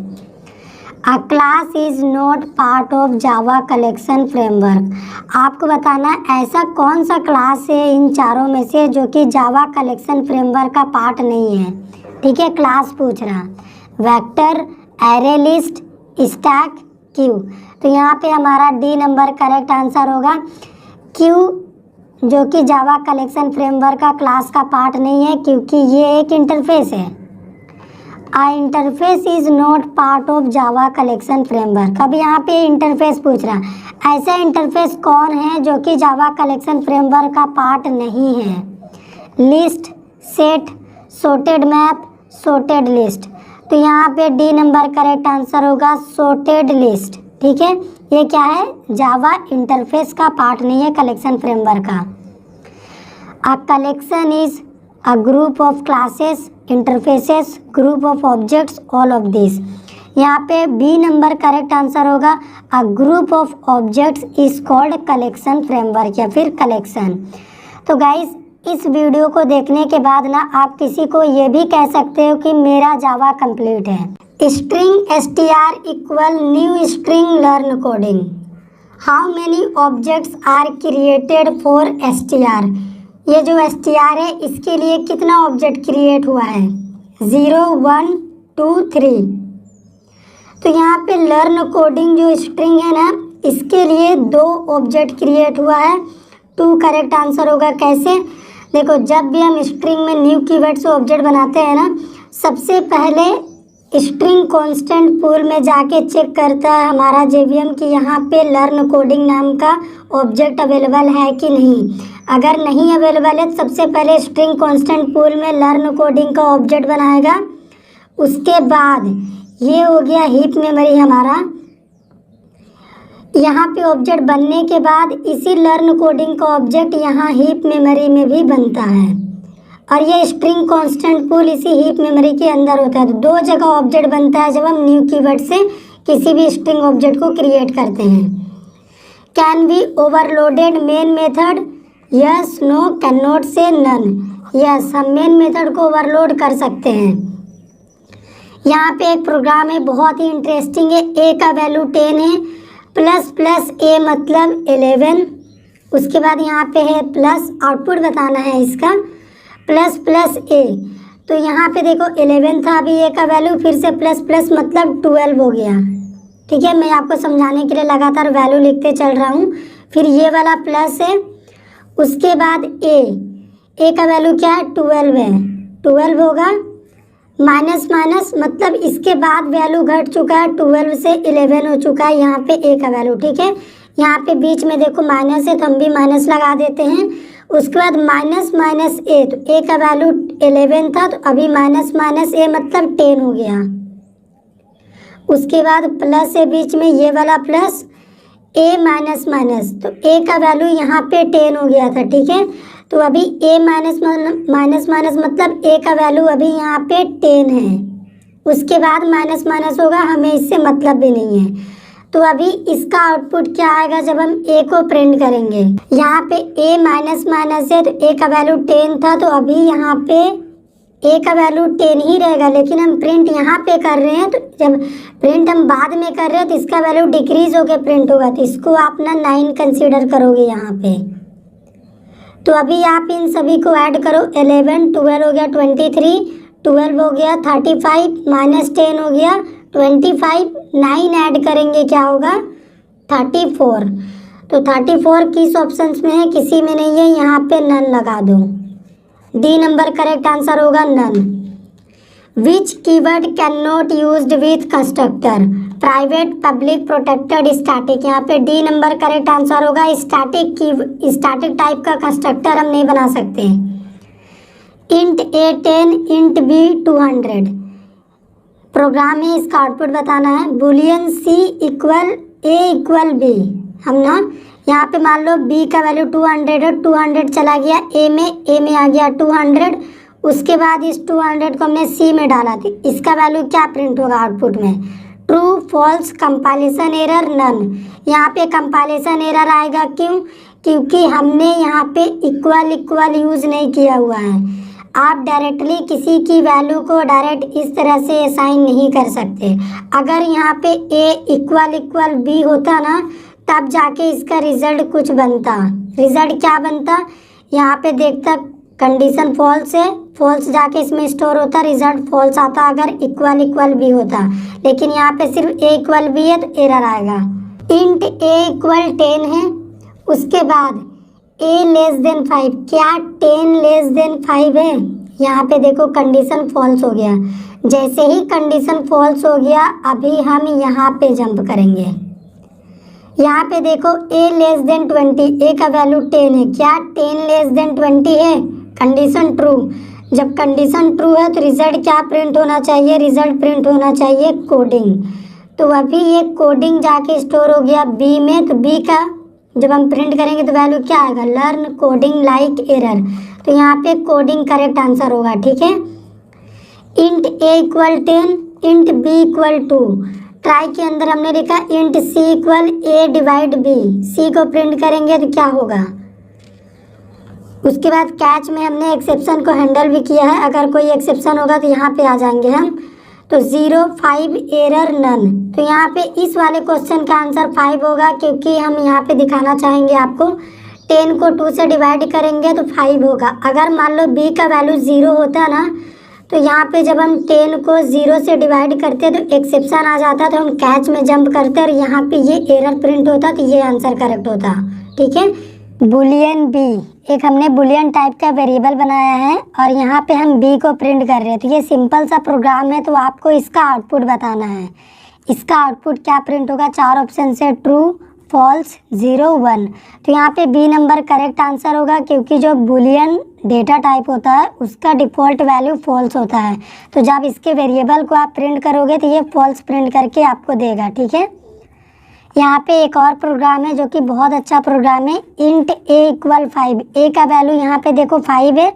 Speaker 1: A class is not part of Java collection framework। आपको बताना ऐसा कौन सा क्लास है इन चारों में से जो कि जावा कलेक्शन फ्रेमवर्क का पार्ट नहीं है। ठीक है, क्लास पूछ रहा। Vector, array list, stack, queue. तो यहाँ पे हमारा डी नंबर करेक्ट आंसर होगा। क्यू जो कि जावा कलेक्शन फ्रेमवर्क का क्लास का पार्ट नहीं है, क्योंकि ये एक इंटरफेस है। A interface is not part of Java collection framework. अब यहाँ पे इंटरफेस पूछ रहा, ऐसा इंटरफेस कौन है जो कि जावा कलेक्शन फ्रेमवर्क का पार्ट नहीं है? List, set, sorted map, sorted list. तो यहाँ पे डी नंबर करेक्ट आंसर होगा, सॉर्टेड लिस्ट। ठीक है, ये क्या है? जावा इंटरफेस का पार्ट नहीं है कलेक्शन फ्रेमवर्क का। A collection is a group of classes, interfaces, group of objects, all of this. यहाँ पे बी नंबर करेक्ट आंसर होगा। A group of objects is called collection framework या फिर कलेक्शन। तो गाइस, इस वीडियो को देखने के बाद ना आप किसी को ये भी कह सकते हो कि मेरा जावा कंप्लीट है। String str equal new string learn coding. How many objects are created for str? ये जो str है इसके लिए कितना ऑब्जेक्ट क्रिएट हुआ है? 0, 1, 2, 3। तो यहाँ पे लर्न कोडिंग जो स्ट्रिंग है ना, इसके लिए 2 ऑब्जेक्ट क्रिएट हुआ है। 2 करेक्ट आंसर होगा। कैसे? देखो, जब भी हम स्ट्रिंग में न्यू कीवर्ड से ऑब्जेक्ट बनाते हैं ना, सबसे पहले स्ट्रिंग कांस्टेंट पूल में जाके चेक करता है हमारा जेवीएम कि यहाँ पे लर्न कोडिंग नाम का ऑब्जेक्ट अवेलेबल है कि नहीं। अगर नहीं अवेलेबल है तो सबसे पहले स्ट्रिंग कांस्टेंट पूल में लर्न कोडिंग का ऑब्जेक्ट बनाएगा। उसके बाद ये हो गया हीप मेमोरी हमारा। यहाँ पे ऑब्जेक्ट बनने के बाद इसी लर्न कोडिंग का ऑब्जेक्ट यहाँ हीप मेमोरी में भी बनता है, और ये स्ट्रिंग कांस्टेंट पूल इसी हीप मेमोरी के अंदर होता है। तो 2 जगह ऑब्जेक्ट बनता है जब हम न्यू कीवर्ड से किसी भी स्ट्रिंग ऑब्जेक्ट को क्रिएट करते हैं। Can be overloaded main method? Yes, no, can not say, none. Yes, हम मेन मेथड को ओवरलोड कर सकते हैं। यहाँ पे एक प्रोग्राम है, बहुत ही इंटरेस्टिंग है। ए का वैल्यू 10 है, प्लस प्लस ए मतलब 11। उसके बाद यहाँ पे है प्लस, आउटपुट बताना है इसका, प्लस प्लस ए। तो यहाँ पे देखो 11 था अभी ए का वैल्यू, फिर से प्लस प्लस मतलब 12 हो गया। ठीक है, मैं आपको समझाने के लिए लगातार वैल्यू लिखते चल रहा हूँ। फिर ये वाला प्लस है, उसके बाद ए का वैल्यू क्या है? 12 है, 12 होगा। माइनस माइनस मतलब इसके बाद वैल्यू घट चुका है, 12 से 11 हो चुका है यहाँ पे ए का वैल्यू। ठीक है, यहाँ पे बीच में देखो माइनस है तो हम भी माइनस लगा देते हैं। उसके बाद माइनस माइनस ए, तो ए का वैल्यू 11 था तो अभी माइनस माइनस ए मतलब 10 हो गया। उसके बाद प्लस है बीच में, ये वाला प्लस, ए माइनस माइनस, तो ए का वैल्यू यहाँ पे 10 हो गया था। ठीक है, तो अभी ए माइनस माइनस माइनस मतलब ए का वैल्यू अभी यहाँ पे 10 है। उसके बाद माइनस माइनस होगा, हमें इससे मतलब भी नहीं है। तो अभी इसका आउटपुट क्या आएगा जब हम ए को प्रिंट करेंगे? यहाँ पे ए माइनस माइनस है तो ए का वैल्यू 10 था, तो अभी यहाँ पे ए का वैल्यू 10 ही रहेगा, लेकिन हम प्रिंट यहाँ पे कर रहे हैं। तो जब प्रिंट हम बाद में कर रहे हैं तो इसका वैल्यू डिक्रीज होकर प्रिंट होगा, तो इसको आप ना 9 कंसीडर करोगे यहाँ पे। तो अभी आप इन सभी को ऐड करो, 11, 12 हो गया 23, 12 हो गया, 35 माइनस 10 हो गया 25, 9 ऐड करेंगे क्या होगा 34। तो 34 किस ऑप्शंस में है, किसी में नहीं है, यहाँ पे नन लगा दो। डी नंबर करेक्ट आंसर होगा none. Which keyword can not used with constructor, private, public, protected, static. यहाँ पे डी नंबर करेक्ट आंसर होगा। स्टैटिक टाइप का कंस्ट्रक्टर हम नहीं बना सकते। Int A 10, int B 200 program है, इसका आउटपुट बताना है। Boolean C equal A equal B, हम ना यहाँ पे मान लो b का वैल्यू 200 है, 200 चला गया a में आ गया 200। उसके बाद इस 200 को हमने c में डाला थी, इसका वैल्यू क्या प्रिंट होगा आउटपुट में, true, false, compilation error, none. यहाँ पे कंपाइलेशन एरर आएगा, क्यों, क्योंकि हमने यहाँ पे इक्वल यूज़ नहीं किया हुआ है। आप डायरेक्टली किसी की वैल्यू को डायरेक्ट इस तरह से असाइन नहीं कर सकते। अगर यहाँ पे a इक्वल b होता ना, तब जाके इसका रिजल्ट कुछ बनता। रिजल्ट क्या बनता, यहाँ पे देखता कंडीशन फॉल्स है, फॉल्स जाके इसमें स्टोर होता, रिजल्ट फॉल्स आता अगर इक्वल बी होता। लेकिन यहाँ पे सिर्फ a इक्वल बी है तो एरर आएगा। इंट a इक्वल 10 है, उसके बाद a लेस देन 5, क्या 10 लेस देन 5 है। यहाँ पे देखो कंडीशन फॉल्स हो गया। जैसे ही कंडीशन फॉल्स हो गया, अभी हम यहाँ पे जंप करेंगे। यहाँ पे देखो a लेस देन 20, a का वैल्यू 10 है, क्या 10 लेस देन 20 है, कंडीशन ट्रू। जब कंडीशन ट्रू है तो रिजल्ट क्या प्रिंट होना चाहिए, रिजल्ट प्रिंट होना चाहिए कोडिंग। तो अभी ये कोडिंग जाके स्टोर हो गया b में, तो b का जब हम प्रिंट करेंगे तो वैल्यू क्या आएगा, लर्न कोडिंग लाइक एरर। तो यहाँ पे कोडिंग करेक्ट आंसर होगा, ठीक है। Int a equal 10, int b equal 2। Try के अंदर हमने लिखा int c equal a divide b, c को प्रिंट करेंगे तो क्या होगा। उसके बाद कैच में हमने एक्सेप्शन को हैंडल भी किया है, अगर कोई एक्सेप्शन होगा तो यहाँ पे आ जाएंगे हम। तो 0, 5 एरर नन। तो यहाँ पे इस वाले क्वेश्चन का आंसर 5 होगा, क्योंकि हम यहाँ पे दिखाना चाहेंगे आपको 10 को 2 से डिवाइड करेंगे तो 5 होगा। अगर मान लो b का वैल्यू 0 होता ना, तो यहाँ पे जब हम 10 को 0 से डिवाइड करते तो एक्सेप्शन आ जाता, तो हम कैच में जंप करते और यहाँ पे ये एरर प्रिंट होता, तो ये आंसर करेक्ट होता, ठीक है। बुलियन b, एक हमने बुलियन टाइप का वेरिएबल बनाया है और यहाँ पे हम b को प्रिंट कर रहे हैं। तो ये सिंपल सा प्रोग्राम है, तो आपको इसका आउटपुट बताना है। इसका आउटपुट क्या प्रिंट होगा, 4 ऑप्शन से ट्रू, फॉल्स, 0, 1। तो यहाँ पे b नंबर करेक्ट आंसर होगा, क्योंकि जो बुलियन डेटा टाइप होता है उसका डिफ़ॉल्ट वैल्यू फॉल्स होता है। तो जब इसके वेरिएबल को आप प्रिंट करोगे तो ये फॉल्स प्रिंट करके आपको देगा, ठीक है। यहाँ पे एक और प्रोग्राम है जो कि बहुत अच्छा प्रोग्राम है, इंट a इक्वल 5। a का वैल्यू यहाँ पे देखो 5 है।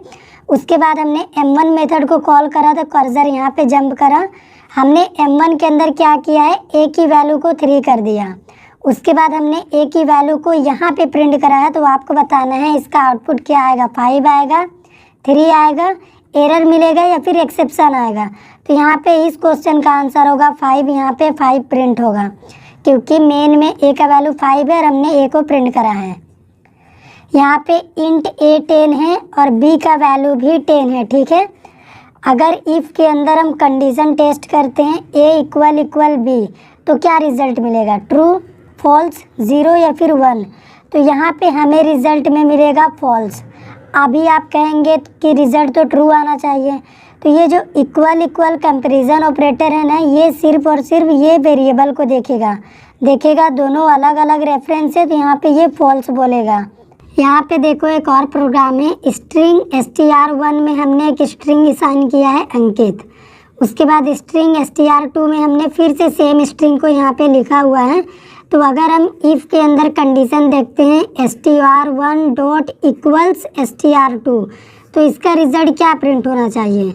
Speaker 1: उसके बाद हमने m1 मेथड को कॉल करा तो कर्सर यहाँ पे जंप करा। हमने m1 के अंदर क्या किया है, a की वैल्यू को 3 कर दिया। उसके बाद हमने a की वैल्यू को यहाँ पे प्रिंट कराया। तो आपको बताना है इसका आउटपुट क्या आएगा, 5 आएगा, 3 आएगा, एरर मिलेगा या फिर एक्सेप्शन आएगा। तो यहाँ पे इस क्वेश्चन का आंसर होगा 5, यहाँ पे 5 प्रिंट होगा, क्योंकि मेन में a का वैल्यू 5 है और हमने a को प्रिंट करा है। यहाँ पे इंट a 10 है और b का वैल्यू भी 10 है, ठीक है। अगर इफ़ के अंदर हम कंडीशन टेस्ट करते हैं a इक्वल b, तो क्या रिजल्ट मिलेगा, ट्रू, फॉल्स, 0 या फिर 1। तो यहाँ पे हमें रिजल्ट में मिलेगा फॉल्स। अभी आप कहेंगे कि रिजल्ट तो ट्रू आना चाहिए। तो ये जो इक्वल कंपैरिजन ऑपरेटर है ना, ये सिर्फ और सिर्फ ये वेरिएबल को देखेगा दोनों अलग अलग रेफरेंस है, तो यहाँ पे ये फॉल्स बोलेगा। यहाँ पे देखो एक और प्रोग्राम है, स्ट्रिंग str1 में हमने एक स्ट्रिंग असाइन किया है अंकित। उसके बाद स्ट्रिंग str2 में हमने फिर से सेम स्ट्रिंग को यहाँ पे लिखा हुआ है। तो अगर हम इफ़ के अंदर कंडीशन देखते हैं str1 डॉट इक्वल्स str2, तो इसका रिजल्ट क्या प्रिंट होना चाहिए,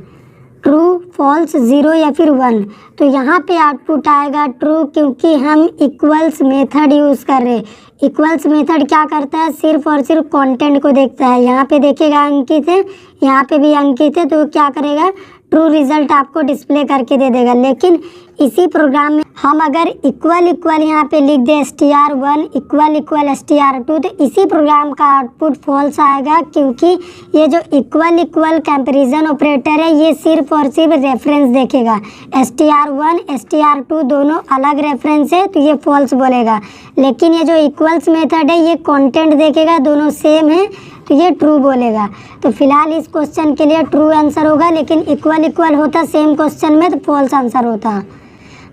Speaker 1: ट्रू, फॉल्स, 0 या फिर 1। तो यहाँ पे आउटपुट आएगा ट्रू, क्योंकि हम इक्वल्स मेथड यूज़ कर रहे हैं। इक्वल्स मेथड क्या करता है, सिर्फ और सिर्फ कंटेंट को देखता है। यहाँ पे देखेगा अंकित है, यहाँ पे भी अंकित है, तो क्या करेगा, ट्रू रिजल्ट आपको डिस्प्ले करके दे देगा। लेकिन इसी प्रोग्राम में हम अगर इक्वल इक्वल यहाँ पे लिख दे str1 इक्वल इक्वल str2 तो इसी प्रोग्राम का आउटपुट फॉल्स आएगा, क्योंकि ये जो इक्वल इक्वल कंपैरिजन ऑपरेटर है ये सिर्फ और सिर्फ रेफरेंस देखेगा। str1 str2 दोनों अलग रेफरेंस है तो ये फॉल्स बोलेगा, लेकिन ये जो इक्वल्स मेथड है ये कंटेंट देखेगा, दोनों सेम है तो ये ट्रू बोलेगा। तो फिलहाल इस क्वेश्चन के लिए ट्रू आंसर होगा, लेकिन इक्वल इक्वल होता सेम क्वेश्चन में तो फॉल्स आंसर होता।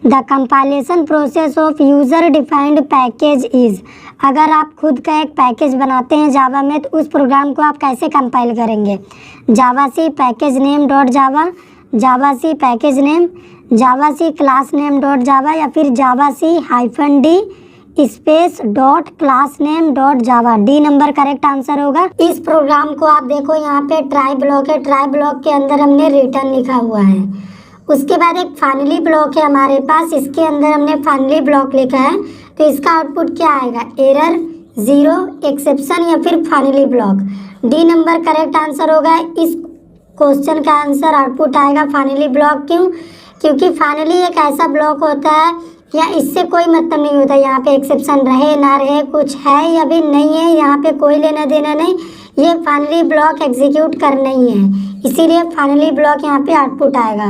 Speaker 1: The compilation process of user defined package is, अगर आप खुद का एक पैकेज बनाते हैं जावा में तो उस प्रोग्राम को आप कैसे कंपाइल करेंगे? जावा सी पैकेज नेम डॉट जावा, जावा सी पैकेज नेम, जावा सी क्लास नेम डॉट जावा, या फिर जावा सी -d space dot class name dot जावा। डी नंबर करेक्ट आंसर होगा। इस प्रोग्राम को आप देखो यहाँ पे ट्राई ब्लॉक है, ट्राई ब्लॉक के अंदर हमने रिटर्न लिखा हुआ है। उसके बाद एक फाइनली ब्लॉक है हमारे पास, इसके अंदर हमने फाइनली ब्लॉक लिखा है, तो इसका आउटपुट क्या आएगा? एरर, 0, एक्सेप्शन या फिर finally block. D number correct answer होगा। इस क्वेश्चन का आंसर आउटपुट आएगा फाइनली ब्लॉक। क्यों? क्योंकि फाइनली एक ऐसा ब्लॉक होता है या इससे कोई मतलब नहीं होता, यहाँ पे एक्सेप्शन रहे ना रहे, कुछ है या भी नहीं है, यहाँ पे कोई लेना देना नहीं, ये फाइनली ब्लॉक एग्जीक्यूट करना ही है, इसीलिए फाइनली ब्लॉक यहाँ पे आउटपुट आएगा।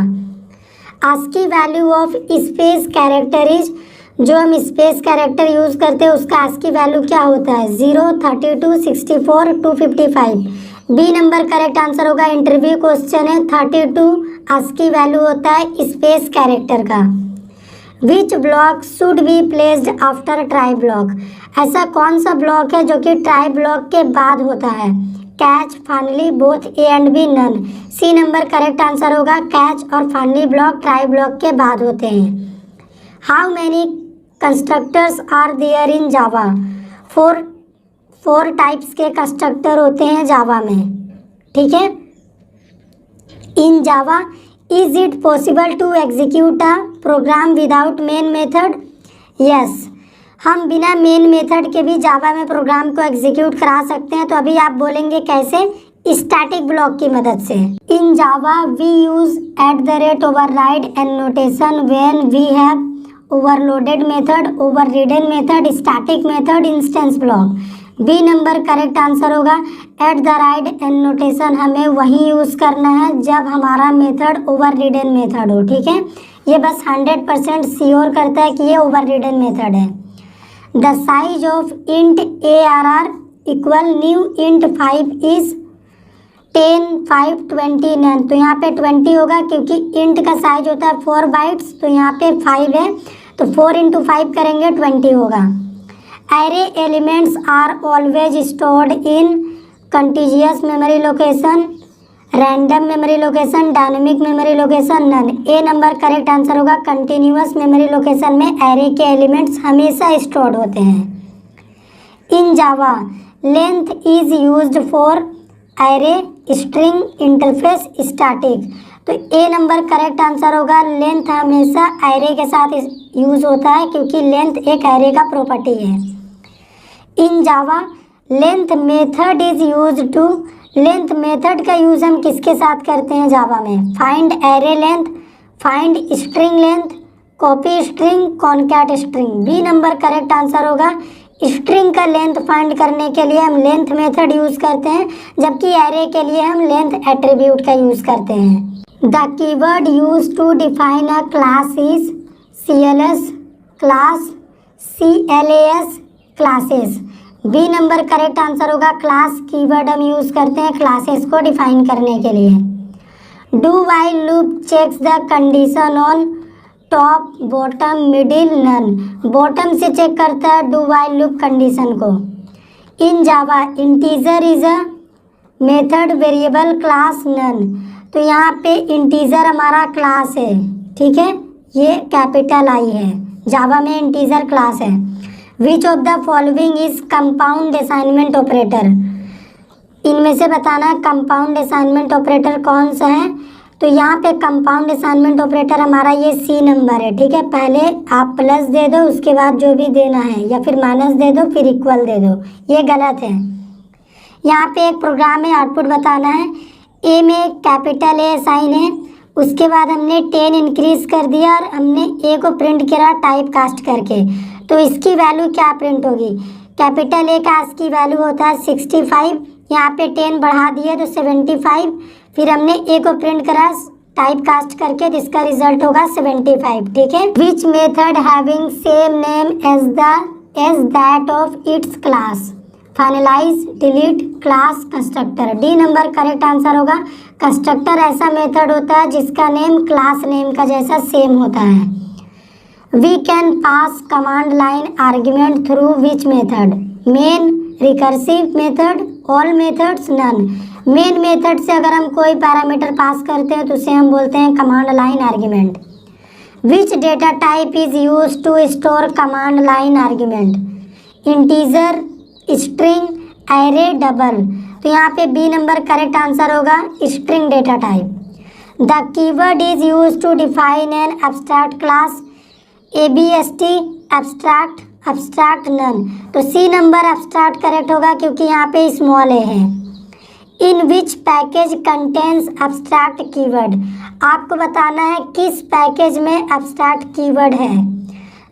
Speaker 1: ASCII value of space character is, जो हम स्पेस कैरेक्टर यूज़ करते हैं उसका आस्की वैल्यू क्या होता है? 0, 32, 64, 255। बी नंबर करेक्ट आंसर होगा। इंटरव्यू क्वेश्चन है, 32 आस्की वैल्यू होता है स्पेस कैरेक्टर का। Which block should be placed after try block, ऐसा कौन सा ब्लॉक है जो कि ट्राई ब्लॉक के बाद होता है? Catch, finally, both, A and B, none. C number correct answer catch. कैच और फाइनली ब्लॉक ट्राई ब्लॉक के बाद होते हैं। How many constructors are there in Java? Four types के कंस्ट्रक्टर होते हैं जावा में, ठीक है। In Java is it possible to execute a program without main method? Yes, हम बिना मेन मेथड के भी जावा में प्रोग्राम को एग्जीक्यूट करा सकते हैं। तो अभी आप बोलेंगे कैसे? स्टैटिक ब्लॉक की मदद से। In Java we use @ override annotation when we have overloaded method, overridden method, static method, instance block. B number correct answer होगा। @ एनोटेशन हमें वही यूज़ करना है जब हमारा मेथड ओवररिडन मेथड हो, ठीक है। ये बस 100% श्योर करता है कि ये ओवररिडन मेथड है। The size of int ARR equal new int 5 is 10, 5, 20, none. तो यहाँ पे 20 होगा क्योंकि इंट का साइज होता है 4 बाइट्स, तो यहाँ पे 5 है, तो 4 × 5 करेंगे 20 होगा। Array elements are always stored in contiguous memory location, random memory location, dynamic memory location, none. A number correct answer होगा। कंटिन्यूअस मेमोरी लोकेशन में एरे के एलिमेंट्स हमेशा स्टोर्ड होते हैं। In Java length is used for array, string, interface, static. तो A number correct answer होगा। Length हमेशा array के साथ यूज होता है क्योंकि लेंथ एक एरे का प्रॉपर्टी है। In Java length method is used to, length method का यूज हम किसके साथ करते हैं जावा में? Find array length, find string length, copy string, concat string. B number correct answer होगा। स्ट्रिंग का लेंथ फाइंड करने के लिए हम लेंथ मेथड यूज करते हैं, जबकि एरे के लिए हम लेंथ एट्रीब्यूट का यूज करते हैं। The keyword use to define a class is CLS class, CLAS classes. B number correct answer होगा। क्लास कीवर्ड हम यूज करते हैं क्लासेस को डिफाइन करने के लिए। Do while loop checks the condition on top, bottom, middle, none. Bottom से check करता है डू वाइल लूप कंडीशन को। In Java integer is a method variable class, none. तो यहाँ पे इंटीजर हमारा क्लास है, ठीक है, ये कैपिटल आई है। जावा में इंटीजर क्लास है। Which of the following is compound assignment operator? इनमें से बताना है कंपाउंड असाइनमेंट ऑपरेटर कौन सा है। तो यहाँ पे कंपाउंड असाइनमेंट ऑपरेटर हमारा ये सी नंबर है, ठीक है। पहले आप प्लस दे दो, उसके बाद जो भी देना है, या फिर माइनस दे दो, फिर इक्वल दे दो, ये गलत है। यहाँ पे एक प्रोग्राम में आउटपुट बताना है। ए में कैपिटल ए साइन है, उसके बाद हमने 10 इंक्रीज कर दिया और हमने ए को प्रिंट करा टाइप कास्ट करके। तो इसकी वैल्यू क्या प्रिंट होगी? कैपिटल ए का आज की वैल्यू होता है 65, यहाँ पे 10 बढ़ा दिए तो 75, फिर हमने ए को प्रिंट करा टाइप कास्ट करके, जिसका रिजल्ट होगा 75। ठीक है। Which method having same name as that of its class? Finalize, delete, class, constructor. D number correct answer होगा। कंस्ट्रक्टर ऐसा मेथड होता है जिसका नेम क्लास नेम का जैसा सेम होता है। We can pass command line argument through which method? Main, recursive method, all methods, none. Main method से अगर हम कोई पैरामीटर पास करते हैं तो उसे हम बोलते हैं command line argument. Which data type is use to store command line argument? Integer, string, array, double. तो यहाँ पे बी नंबर करेक्ट आंसर होगा, string data type. The keyword is use to define an abstract class? ABST, abstract, abstract, none. तो C number abstract correct होगा क्योंकि यहाँ पे small ए है। इन which package contains abstract keyword? आपको बताना है किस पैकेज में एब्स्ट्रैक्ट कीवर्ड है।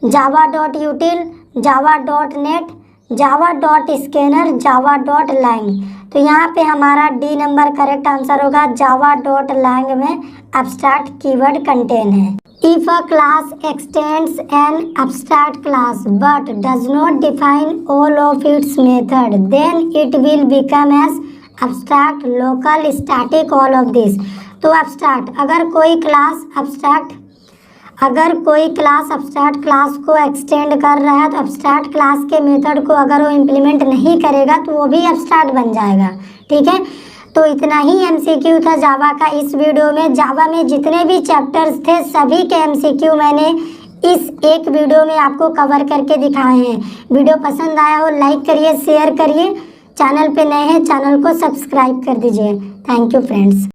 Speaker 1: java.util, java.net, java.scanner, java.lang। तो यहाँ पे हमारा डी नंबर करेक्ट आंसर होगा, java.lang में एब्स्ट्रैक्ट कीवर्ड कंटेन है। If a class extends an abstract class but does not define all of its method, then it will become as abstract, local, static, all of this। तो abstract, अगर कोई class abstract class को extend कर रहा है तो abstract class के method को अगर वो इम्प्लीमेंट नहीं करेगा तो वो भी abstract बन जाएगा। ठीक है। तो इतना ही MCQ था जावा का इस वीडियो में। जावा में जितने भी चैप्टर्स थे सभी के MCQ मैंने इस एक वीडियो में आपको कवर करके दिखाए हैं। वीडियो पसंद आया हो लाइक करिए, शेयर करिए, चैनल पे नए हैं चैनल को सब्सक्राइब कर दीजिए। Thank you friends.